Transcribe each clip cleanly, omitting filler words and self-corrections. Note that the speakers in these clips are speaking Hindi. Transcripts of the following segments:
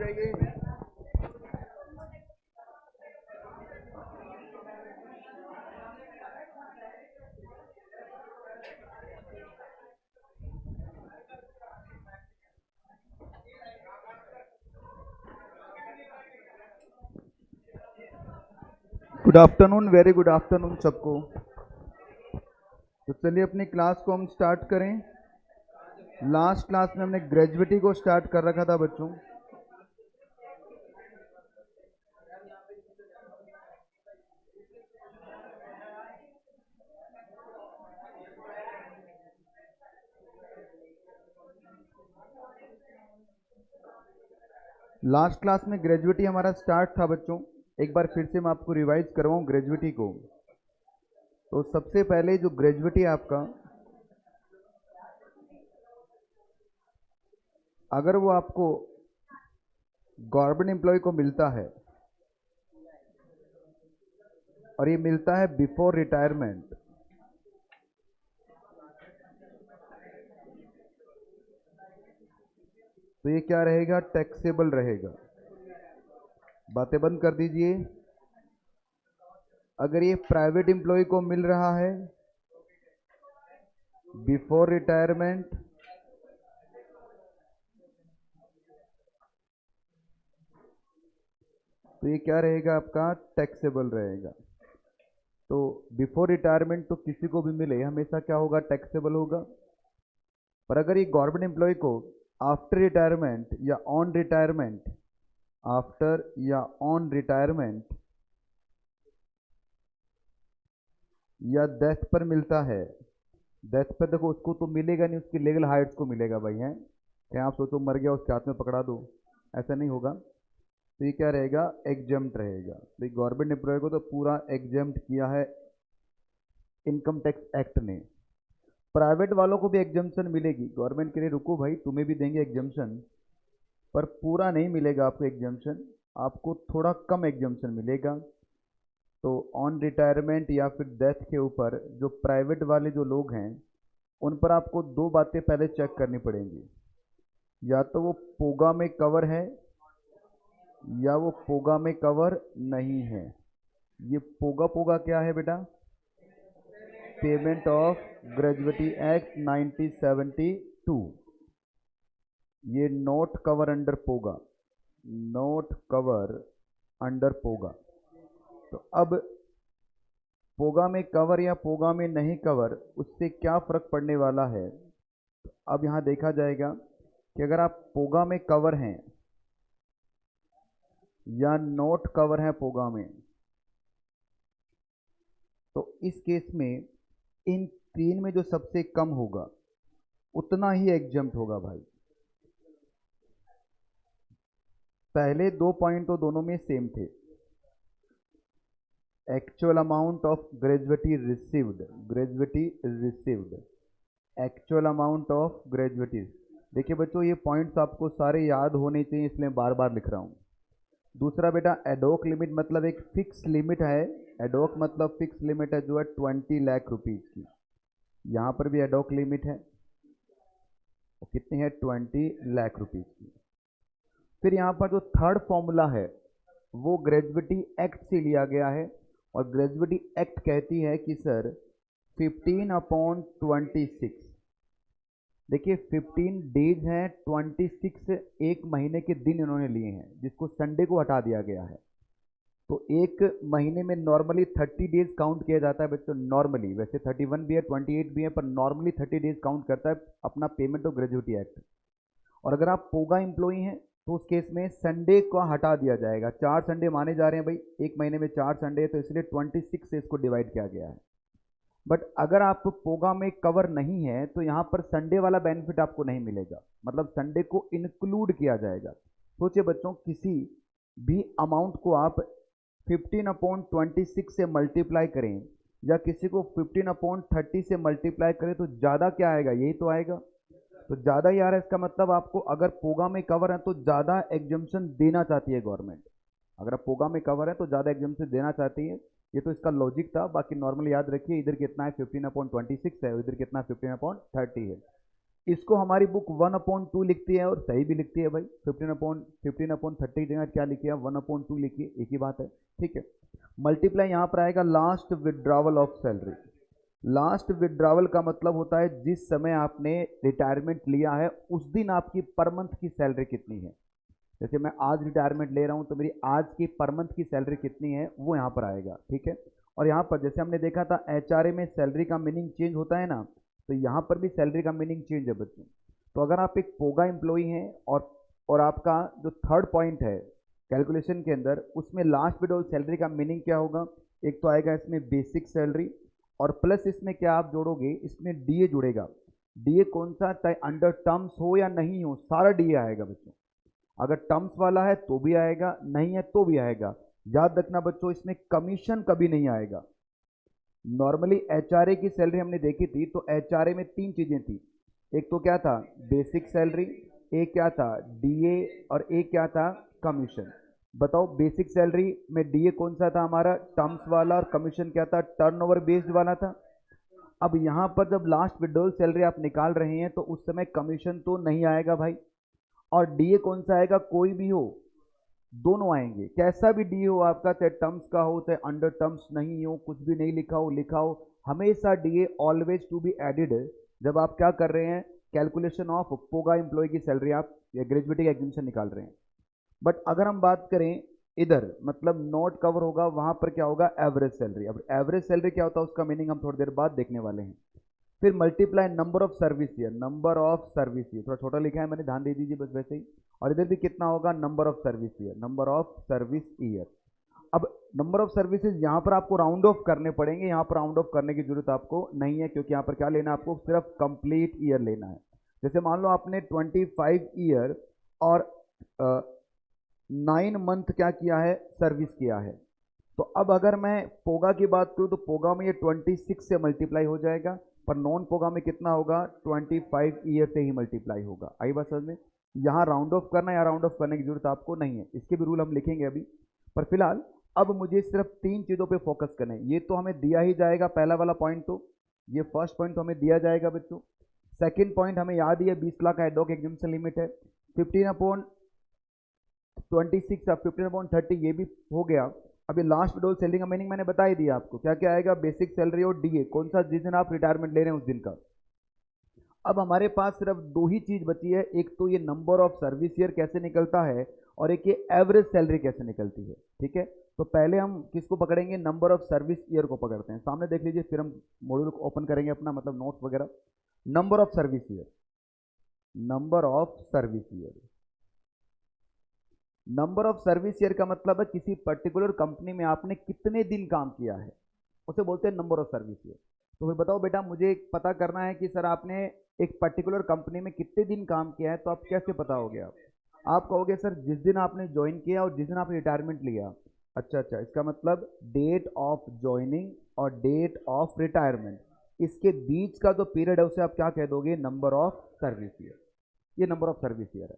जाएगी। Good afternoon, very good afternoon सबको। तो चलिए अपनी क्लास को हम स्टार्ट करें। लास्ट क्लास में हमने ग्रेजुएटी को स्टार्ट कर रखा था बच्चों। लास्ट क्लास में ग्रेजुएटी हमारा स्टार्ट था बच्चों। एक बार फिर से मैं आपको रिवाइज करवाऊं ग्रेजुएटी को। तो सबसे पहले जो ग्रेजुएटी है आपका, अगर वो आपको गवर्नमेंट एम्प्लॉय को मिलता है और ये मिलता है बिफोर रिटायरमेंट, तो ये क्या रहेगा? टैक्सेबल रहेगा। बातें बंद कर दीजिए। अगर ये प्राइवेट एम्प्लॉय को मिल रहा है बिफोर रिटायरमेंट, तो ये क्या रहेगा? आपका टैक्सेबल रहेगा। तो बिफोर रिटायरमेंट तो किसी को भी मिले हमेशा क्या होगा? टैक्सेबल होगा। पर अगर ये गवर्नमेंट एम्प्लॉय को आफ्टर रिटायरमेंट या ऑन रिटायरमेंट, आफ्टर या ऑन रिटायरमेंट या डेथ पर मिलता है, डेथ पर देखो उसको तो मिलेगा नहीं, उसकी लीगल हाइट्स को मिलेगा भाई। हैं क्या आप सोचो मर गया उसके हाथ में पकड़ा दो? ऐसा नहीं होगा। तो ये क्या रहेगा? एग्जम्प्ट रहेगा। तो गवर्नमेंट एम्प्लॉय को तो पूरा एग्जम्प्ट किया है इनकम टैक्स एक्ट ने। प्राइवेट वालों को भी एग्जम्पशन मिलेगी। गवर्नमेंट के लिए रुको भाई, तुम्हें भी देंगे एग्जम्पशन, पर पूरा नहीं मिलेगा आपको एग्जम्पशन, आपको थोड़ा कम एग्जम्पशन मिलेगा। तो ऑन रिटायरमेंट या फिर डेथ के ऊपर जो प्राइवेट वाले जो लोग हैं उन पर आपको दो बातें पहले चेक करनी पड़ेंगी। या तो वो पोगा में कवर है या वो पोगा में कवर नहीं है। ये पोगा पोगा क्या है बेटा? Payment of gratuity act 1972। ये not cover under POGA, not cover under POGA. तो अब पोगा में कवर या पोगा में नहीं कवर, उससे क्या फर्क पड़ने वाला है? तो अब यहां देखा जाएगा कि अगर आप पोगा में कवर हैं या नॉट कवर है पोगा में, तो इस केस में इन तीन में जो सबसे कम होगा उतना ही एग्जम्प्ट होगा भाई। पहले दो पॉइंट तो दोनों में सेम थे। Actual amount of gratuity received, gratuity received, actual amount of gratuity. देखिए बच्चों ये पॉइंट्स आपको सारे याद होने चाहिए, इसलिए बार बार लिख रहा हूं। दूसरा बेटा एडोक लिमिट मतलब एक फिक्स लिमिट है। एडोक मतलब फिक्स लिमिट है जो है 20 लाख रुपीज की। यहां पर भी एडोक लिमिट है, वो कितनी है? 20 लाख रुपीज की। फिर यहां पर जो थर्ड फॉर्मूला है वो ग्रेजुएटी एक्ट से लिया गया है, और ग्रेजुएटी एक्ट कहती है कि सर 15/26। देखिए 15 डेज हैं, 26 एक महीने के दिन इन्होंने लिए हैं, जिसको संडे को हटा दिया गया है। तो एक महीने में नॉर्मली 30 डेज काउंट किया जाता है बच्चों। नॉर्मली, वैसे 31 भी है, 28 भी है, पर नॉर्मली 30 डेज काउंट करता है अपना पेमेंट ऑफ ग्रेजुएटी एक्ट। और अगर आप पोगा एम्प्लॉई हैं तो उस केस में संडे को हटा दिया जाएगा। 4 संडे माने जा रहे हैं भाई, एक महीने में 4 संडे है, तो इसलिए 26 से इसको डिवाइड किया गया है। बट अगर आप पोगा में कवर नहीं है तो यहाँ पर संडे वाला बेनिफिट आपको नहीं मिलेगा, मतलब संडे को इंक्लूड किया जाएगा। सोचिए बच्चों, किसी भी अमाउंट को आप 15/26 से मल्टीप्लाई करें या किसी को 15/30 से मल्टीप्लाई करें तो ज़्यादा क्या आएगा? यही तो आएगा। तो ज़्यादा ही आ रहा है, इसका मतलब आपको अगर पोगा में कवर है तो ज़्यादा एग्जम्पशन देना चाहती है गवर्नमेंट। अगर आप पोगा में कवर है तो ज़्यादा एग्जम्पशन देना चाहती है। ये तो इसका लॉजिक था। बाकी नॉर्मल याद रखिए, इधर कितना है? 15/26 है, इधर कितना 15/30 है। इसको हमारी बुक 1/2 लिखती है और सही भी लिखती है भाई। 15/30 की जगह क्या लिखिए, 1/2 लिखिए, एक ही बात है, ठीक है। मल्टीप्लाई यहाँ पर आएगा last withdrawal of salary. Last withdrawal का मतलब होता है जिस समय आपने रिटायरमेंट लिया है उस दिन आपकी पर मंथ की सैलरी कितनी है। जैसे मैं आज रिटायरमेंट ले रहा हूँ तो मेरी आज की पर मंथ की सैलरी कितनी है वो यहाँ पर आएगा, ठीक है। और यहाँ पर जैसे हमने देखा था एचआरए में सैलरी का मीनिंग चेंज होता है ना, तो यहाँ पर भी सैलरी का मीनिंग चेंज है बच्चों। तो अगर आप एक पोगा एम्प्लॉई हैं और आपका जो थर्ड पॉइंट है कैलकुलेशन के अंदर, उसमें लास्ट विड्रॉल सैलरी का मीनिंग क्या होगा, एक तो आएगा इसमें बेसिक सैलरी और प्लस इसमें क्या आप जोड़ोगे, इसमें डीए जुड़ेगा। डीए कौन सा, चाहे अंडर टर्म्स हो या नहीं हो, सारा डीए आएगा बच्चों। अगर टर्म्स वाला है तो भी आएगा, नहीं है तो भी आएगा। याद रखना बच्चों इसमें कमीशन कभी नहीं आएगा। नॉर्मली एचआरए की सैलरी हमने देखी थी तो एचआरए में तीन चीजें थी, एक तो क्या था बेसिक सैलरी, एक क्या था डीए और एक क्या था कमीशन। बताओ बेसिक सैलरी में डीए कौन सा था हमारा, टर्म्स वाला, और कमीशन क्या था, टर्नओवर बेस्ड वाला था। अब यहाँ पर जब लास्ट विड्रॉल सैलरी आप निकाल रहे हैं तो उस समय कमीशन तो नहीं आएगा भाई, और डीए कौन सा आएगा, कोई भी हो, दोनों आएंगे। कैसा भी डी हो आपका, चाहे टर्म्स का हो चाहे अंडर टर्म्स नहीं हो, कुछ भी नहीं लिखा हो, हमेशा DA always to be added जब आप क्या कर रहे हैं, कैलकुलेशन ऑफ पोगा एम्प्लॉय की सैलरी आप या ग्रेजुएटी का एग्जामिशन निकाल रहे हैं। बट अगर हम बात करें इधर, मतलब नोट कवर होगा वहां पर क्या होगा, एवरेज सैलरी। अब एवरेज सैलरी क्या होता है उसका मीनिंग हम थोड़ी देर बाद देखने वाले हैं। फिर multiply number of service year, number of service year थोड़ा छोटा लिखा है मैंने, ध्यान दे दीजिए बस वैसे ही। और इधर भी कितना होगा, number of service year, number of service year. अब नंबर ऑफ सर्विसेज यहाँ पर आपको राउंड ऑफ करने पड़ेंगे, यहाँ पर राउंड ऑफ करने की जरूरत आपको नहीं है, क्योंकि यहाँ पर क्या लेना है आपको, सिर्फ कंप्लीट ईयर लेना है। जैसे मान लो आपने 25 ईयर और 9 मंथ क्या किया है, सर्विस किया है। तो अब अगर मैं पोगा की बात करूँ तो पोगा में ये 26 से मल्टीप्लाई हो जाएगा, पर नॉन पोगा में कितना होगा, 25 ईयर से ही मल्टीप्लाई होगा। आई बात समझ में। यहाँ राउंड ऑफ करना या राउंड ऑफ करने की जरूरत आपको नहीं है, इसके भी रूल हम लिखेंगे अभी। पर फिलहाल अब मुझे सिर्फ तीन चीज़ों पे फोकस करना है। ये तो हमें दिया ही जाएगा, पहला वाला पॉइंट तो, ये फर्स्ट पॉइंट तो हमें दिया जाएगा बच्चों। सेकेंड पॉइंट हमें याद ही है, 20 लाख एडॉक एग्जामिशन लिमिट है, 15/26 अब 15/30 ये भी हो गया। अभी लास्ट विड्रॉल सैलरी का मीनिंग मैंने बता ही दिया आपको, क्या क्या आएगा, बेसिक सैलरी और डीए, कौन सा, जिस दिन आप रिटायरमेंट ले रहे हैं उस दिन का। अब हमारे पास सिर्फ दो ही चीज बची है, एक तो ये नंबर ऑफ सर्विस ईयर कैसे निकलता है और एक ये एवरेज सैलरी कैसे निकलती है, ठीक है। तो पहले हम किसको पकड़ेंगे, नंबर ऑफ सर्विस ईयर को पकड़ते हैं। सामने देख लीजिए, फिर हम मॉड्यूल को ओपन करेंगे अपना, मतलब नोट्स वगैरह। Number of service year, number of service year, number of service year का मतलब है किसी पर्टिकुलर कंपनी में आपने कितने दिन काम किया है, उसे बोलते हैं नंबर ऑफ सर्विस ईयर। तो फिर बताओ बेटा, मुझे पता करना है कि सर आपने एक पर्टिकुलर कंपनी में कितने दिन काम किया है, तो आप कैसे पता होगे, आप कहोगे सर जिस दिन आपने ज्वाइन किया और जिस दिन आपने रिटायरमेंट लिया। अच्छा अच्छा, इसका मतलब डेट ऑफ ज्वाइनिंग और डेट ऑफ रिटायरमेंट, इसके बीच का जो पीरियड है उसे आप क्या कह दोगे, नंबर ऑफ सर्विस ईयर। ये नंबर ऑफ सर्विस ईयर है।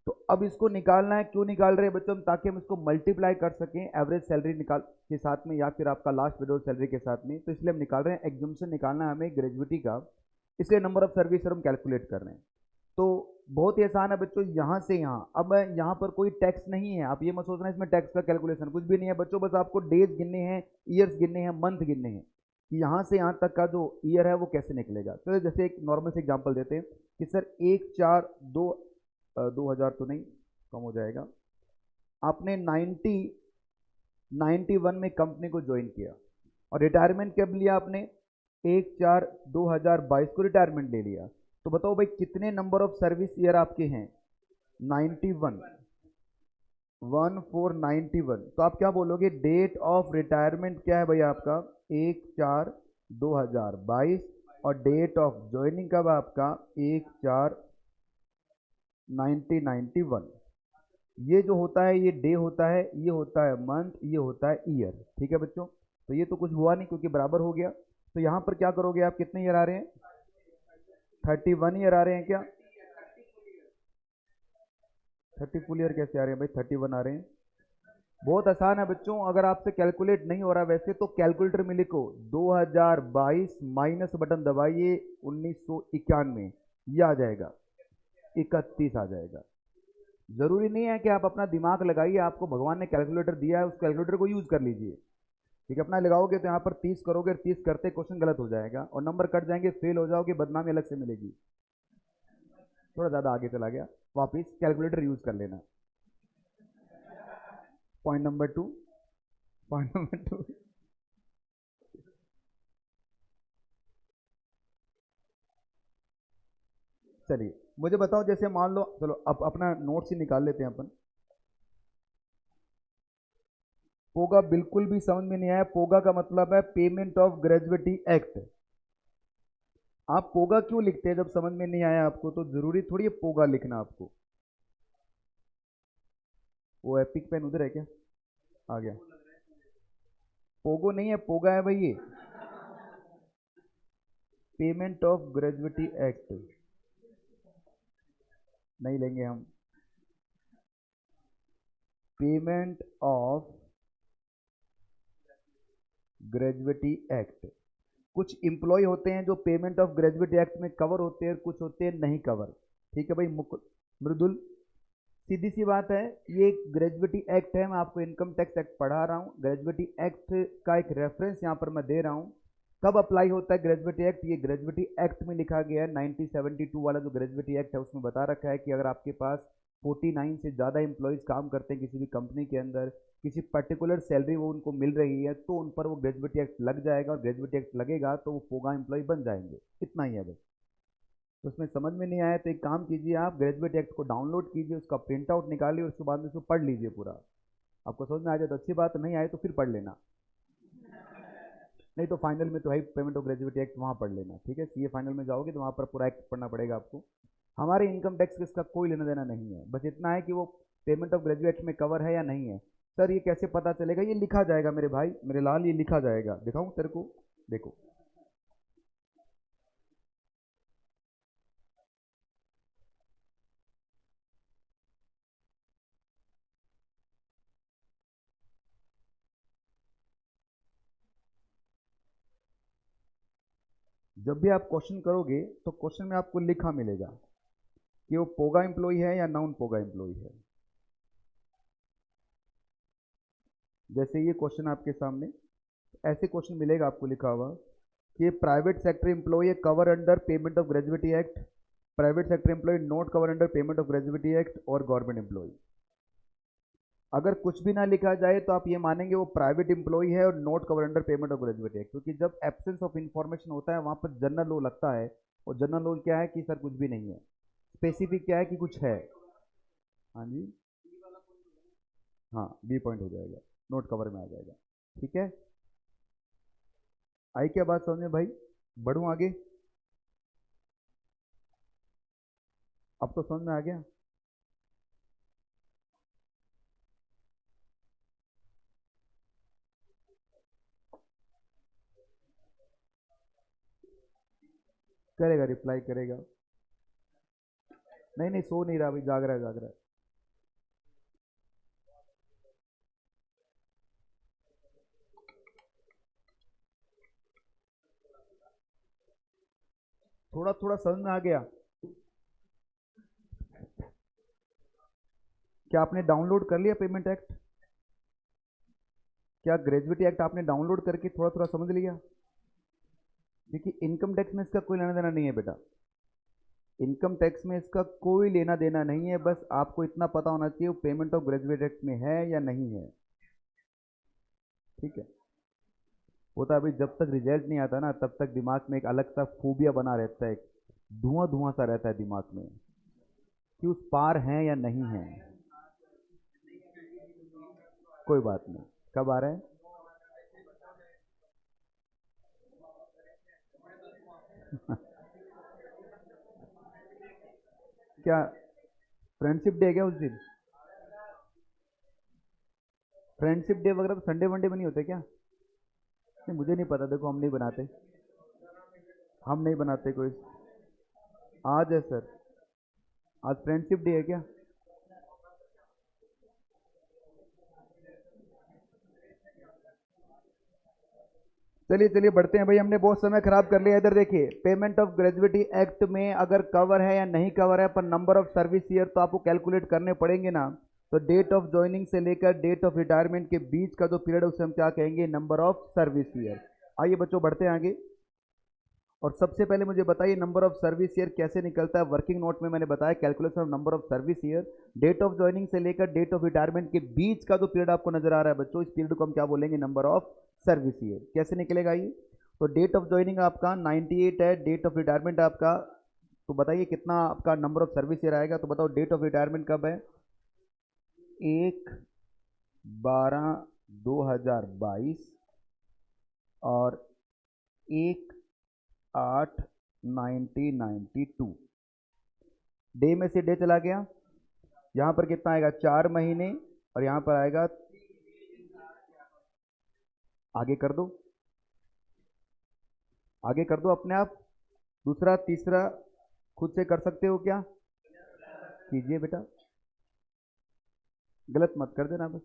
तो अब इसको निकालना है, क्यों निकाल रहे हैं बच्चों, ताकि हम इसको मल्टीप्लाई कर सकें एवरेज सैलरी निकाल के साथ में या फिर आपका लास्ट विड्रॉल सैलरी के साथ में। तो इसलिए हम निकाल रहे हैं, एग्जामिशन निकालना है हमें ग्रेजुएटी का, इसलिए नंबर ऑफ सर्विस हम कैलकुलेट कर रहे हैं। तो बहुत ही आसान है बच्चों, यहाँ से यहाँ। अब यहाँ पर कोई टैक्स नहीं है, आप ये मत सोचना इसमें टैक्स का कैलकुलेशन कुछ भी नहीं है बच्चों, बस आपको डेज गिनने हैं, ईयर्स गिनने हैं, मंथ गिनने हैं कि यहाँ से यहाँ तक का जो ईयर है वो कैसे निकलेगा। तो जैसे एक नॉर्मल से एग्जाम्पल देते हैं कि सर 1/4/2000 तो नहीं, कम हो जाएगा, आपने 91 में कंपनी को ज्वाइन किया और रिटायरमेंट कब लिया आपने, 1/4/2022 को रिटायरमेंट ले लिया। तो बताओ भाई कितने नंबर ऑफ सर्विस ईयर आपके हैं, 91, 1491। तो आप क्या बोलोगे, डेट ऑफ रिटायरमेंट क्या है भाई आपका, 1/4/2022, और डेट ऑफ ज्वाइनिंग कब आपका, 1/4/1991। ये जो होता है ये डे होता है, ये होता है मंथ, ये होता है ईयर, ठीक है बच्चों। तो ये तो कुछ हुआ नहीं क्योंकि बराबर हो गया। तो यहाँ पर क्या करोगे आप, कितने ईयर आ रहे हैं, 31 ईयर आ रहे हैं क्या, 30 फुल ईयर कैसे आ रहे हैं भाई, 31 आ रहे हैं। बहुत आसान है बच्चों, अगर आपसे कैलकुलेट नहीं हो रहा वैसे तो कैलकुलेटर में लिखो 2022 माइनस बटन दबाइए 1991, ये आ जाएगा, 31 आ जाएगा। जरूरी नहीं है कि आप अपना दिमाग लगाइए, आपको भगवान ने कैलकुलेटर दिया है, उस कैलकुलेटर को यूज कर लीजिए। ठीक है, अपना लगाओगे तो यहाँ पर 30 करोगे, 30 करते क्वेश्चन गलत हो जाएगा और नंबर कट जाएंगे, फेल हो जाओगे, बदनामी अलग से मिलेगी। थोड़ा ज़्यादा आगे चला गया, वापिस कैलकुलेटर यूज कर लेना। पॉइंट नंबर 2, पॉइंट नंबर 2, चलिए मुझे बताओ, जैसे मान लो, चलो अब अपना नोट्स ही निकाल लेते हैं अपन। पोगा बिल्कुल भी समझ में नहीं आया। पोगा का मतलब है पेमेंट ऑफ ग्रेजुएटी एक्ट। आप पोगा क्यों लिखते हैं जब समझ में नहीं आया आपको? तो जरूरी थोड़ी है पोगा लिखना आपको। वो एपिक पेन उधर है क्या? आ गया। पोगो नहीं है, पोगा है भाई ये। पेमेंट ऑफ ग्रेजुएटी एक्ट नहीं लेंगे हम। Payment of gratuity act. कुछ इंप्लॉय होते हैं जो पेमेंट ऑफ ग्रेजुएटी एक्ट में कवर होते हैं, कुछ होते हैं नहीं कवर। ठीक है भाई मृदुल, सीधी सी बात है, ये ग्रेजुएटी एक्ट है। मैं आपको इनकम टैक्स एक्ट पढ़ा रहा हूँ। ग्रेजुएटी एक्ट का एक रेफरेंस यहाँ पर मैं दे रहा हूँ। कब अप्लाई होता है ग्रेजुएटी एक्ट? ये ग्रेजुएटी एक्ट में लिखा गया है, 1972 वाला जो ग्रेजुएटी एक्ट है उसमें बता रखा है कि अगर आपके पास 49 से ज़्यादा एम्प्लॉयज़ काम करते हैं किसी भी कंपनी के अंदर, किसी पर्टिकुलर सैलरी वो उनको मिल रही है, तो उन पर वो ग्रेजुएटी एक्ट लग जाएगा, और ग्रेजुएटी एक्ट लगेगा तो वो फोगा एम्प्लॉय बन जाएंगे। इतना ही है बस। तो उसमें समझ में नहीं आया तो एक काम कीजिए, आप ग्रेजुएट एक्ट को डाउनलोड कीजिए, उसका प्रिंट आउट निकालिए, उसके बाद में उसको पढ़ लीजिए पूरा। आपको समझ में आ जाए तो अच्छी बात, नहीं आए तो फिर पढ़ लेना। नहीं तो फाइनल में तो है पेमेंट ऑफ ग्रेजुएट एक्ट, वहाँ पढ़ लेना। ठीक है, सीए फाइनल में जाओगे तो वहाँ पर पूरा एक्ट पढ़ना पड़ेगा आपको। हमारे इनकम टैक्स इसका कोई लेना देना नहीं है, बस इतना है कि वो पेमेंट ऑफ ग्रेजुएट में कवर है या नहीं है। सर ये कैसे पता चलेगा? ये लिखा जाएगा मेरे भाई, मेरे लाल, ये लिखा जाएगा। दिखाऊं तेरे को? देखो, जब भी आप क्वेश्चन करोगे तो क्वेश्चन में आपको लिखा मिलेगा कि वो पोगा एम्प्लॉय है या नॉन पोगा एम्प्लॉय है। जैसे ये क्वेश्चन आपके सामने, ऐसे क्वेश्चन मिलेगा आपको लिखा हुआ कि private sector employee cover under payment of gratuity act, private sector employee not cover under payment of gratuity act, और गवर्नमेंट एम्प्लॉय। अगर कुछ भी ना लिखा जाए तो आप ये मानेंगे वो प्राइवेट एम्प्लॉय है और not cover under payment of gratuity act, क्योंकि जब एब्सेंस ऑफ इन्फॉर्मेशन होता है वहां पर जनरल लॉ लगता है। और जनरल लॉ क्या है कि सर कुछ भी नहीं है, स्पेसिफिक क्या है कि कुछ है। हाँ जी, हाँ बी पॉइंट हो जाएगा, नोट कवर में आ जाएगा। ठीक है, आई क्या बात समझ में भाई? बढ़ूं आगे? अब तो समझ में आ गया। करेगा, रिप्लाई करेगा। नहीं नहीं, सो नहीं रहा अभी, जाग रहा है, जाग रहा है। थोड़ा थोड़ा समझ में आ गया। क्या आपने डाउनलोड कर लिया पेमेंट एक्ट? क्या ग्रेजुएटी एक्ट आपने डाउनलोड करके थोड़ा थोड़ा समझ लिया? क्योंकि इनकम टैक्स में इसका कोई लेना देना नहीं है बेटा। इनकम टैक्स में इसका कोई लेना देना नहीं है, बस आपको इतना पता होना चाहिए वो पेमेंट ऑफ ग्रेजुएट एक्ट में है या नहीं है। ठीक है, वो तो अभी जब तक रिजल्ट नहीं आता ना तब तक दिमाग में एक अलग सा फोबिया बना रहता है, एक धुआं धुआं सा रहता है दिमाग में कि उस पार हैं या नहीं है। कोई बात नहीं, कब आ रहा है? क्या फ्रेंडशिप डे है क्या उस दिन? फ्रेंडशिप डे वगैरह तो संडे वनडे में नहीं होते क्या? नहीं मुझे नहीं पता, देखो हम नहीं बनाते, हम नहीं बनाते कोई। आज है सर, आज फ्रेंडशिप डे है क्या? चलिए चलिए बढ़ते हैं भाई, हमने बहुत समय खराब कर लिया। इधर देखिए, पेमेंट ऑफ ग्रेजुएटी एक्ट में अगर कवर है या नहीं कवर है, पर नंबर ऑफ सर्विस ईयर तो आपको कैलकुलेट करने पड़ेंगे ना। तो डेट ऑफ ज्वाइनिंग से लेकर डेट ऑफ रिटायरमेंट के बीच का जो पीरियड है उसे हम क्या कहेंगे, नंबर ऑफ सर्विस ईयर। आइए बच्चों बढ़ते हैं आगे। और सबसे पहले मुझे बताइए नंबर ऑफ सर्विस ईयर कैसे निकलता है। वर्किंग नोट में मैंने बताया calculation of number of service year, date of joining से लेकर डेट ऑफ रिटायरमेंट के बीच का जो पीरियड आपको नजर आ रहा है बच्चों, इस पीरियड को हम क्या बोलेंगे, नंबर ऑफ सर्विस ईयर। कैसे निकलेगा ये, तो डेट ऑफ ज्वाइनिंग आपका 98 है, डेट ऑफ रिटायरमेंट आपका, तो बताइए कितना आपका नंबर ऑफ सर्विस ईयर आएगा। तो बताओ डेट ऑफ रिटायरमेंट कब है, 1/12/2022 और 1/8/1992। डे में से डे चला गया, यहाँ पर कितना आएगा, 4 महीने, और यहाँ पर आएगा, आगे कर दो, आगे कर दो अपने आप, दूसरा तीसरा खुद से कर सकते हो क्या, कीजिए बेटा, गलत मत कर देना बस।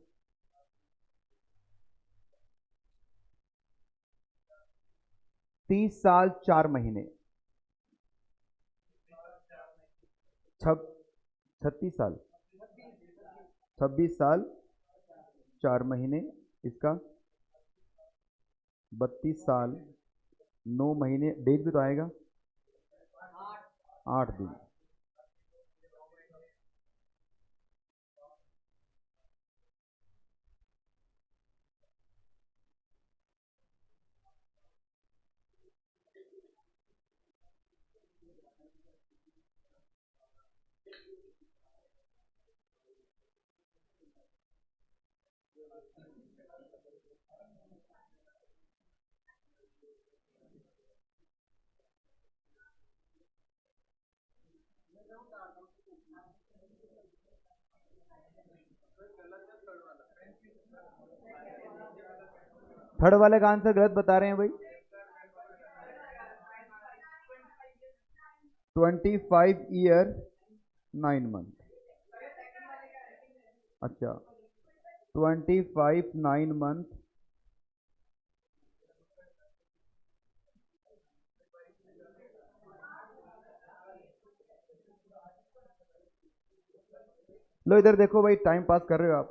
30 साल 4 महीने, 36 साल, 26 साल 4 महीने, इसका 32 साल 9 महीने, डेज भी तो आएगा 8 दिन। थर्ड वाले का आंसर गलत बता रहे हैं भाई, 25 ईयर 9 मंथ। अच्छा, 25 9 मंथ, लो इधर देखो भाई, टाइम पास कर रहे हो आप।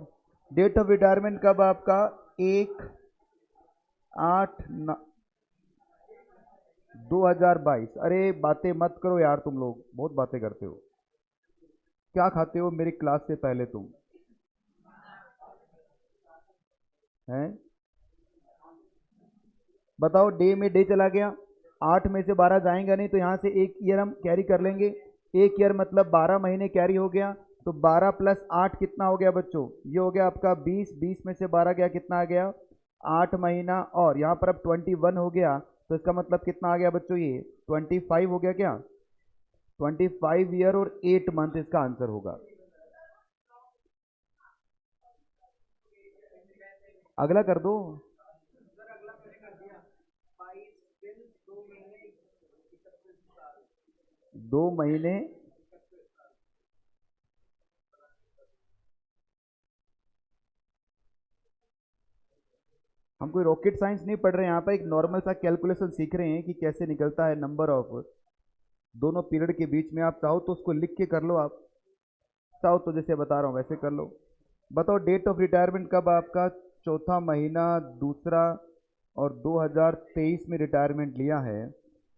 डेट ऑफ रिटायरमेंट कब आपका, 1/8/2022। अरे बातें मत करो यार, तुम लोग बहुत बातें करते हो। क्या खाते हो मेरी क्लास से पहले तुम, हैं? बताओ, डे में डे चला गया, 8 में से 12 जाएंगे नहीं, तो यहाँ से एक ईयर हम कैरी कर लेंगे। एक ईयर मतलब 12 महीने कैरी हो गया, तो 12 + 8 कितना हो गया बच्चों, ये हो गया आपका 20, 20 में से 12 गया, कितना आ गया, 8 महीना, और यहाँ पर अब 21 हो गया, तो इसका मतलब कितना आ गया बच्चों, ये 25 हो गया क्या, 25 ईयर और 8 मंथ इसका आंसर होगा। अगला कर दो, 2 महीने, हम कोई रॉकेट साइंस नहीं पढ़ रहे हैं यहाँ पर, एक नॉर्मल सा कैलकुलेशन सीख रहे हैं कि कैसे निकलता है नंबर ऑफ दोनों पीरियड के बीच में। आप चाहो तो उसको लिख के कर लो, आप चाहो तो जैसे बता रहा हूँ वैसे कर लो। बताओ डेट ऑफ रिटायरमेंट कब आपका, चौथा महीना दूसरा, और 2023 में रिटायरमेंट लिया है,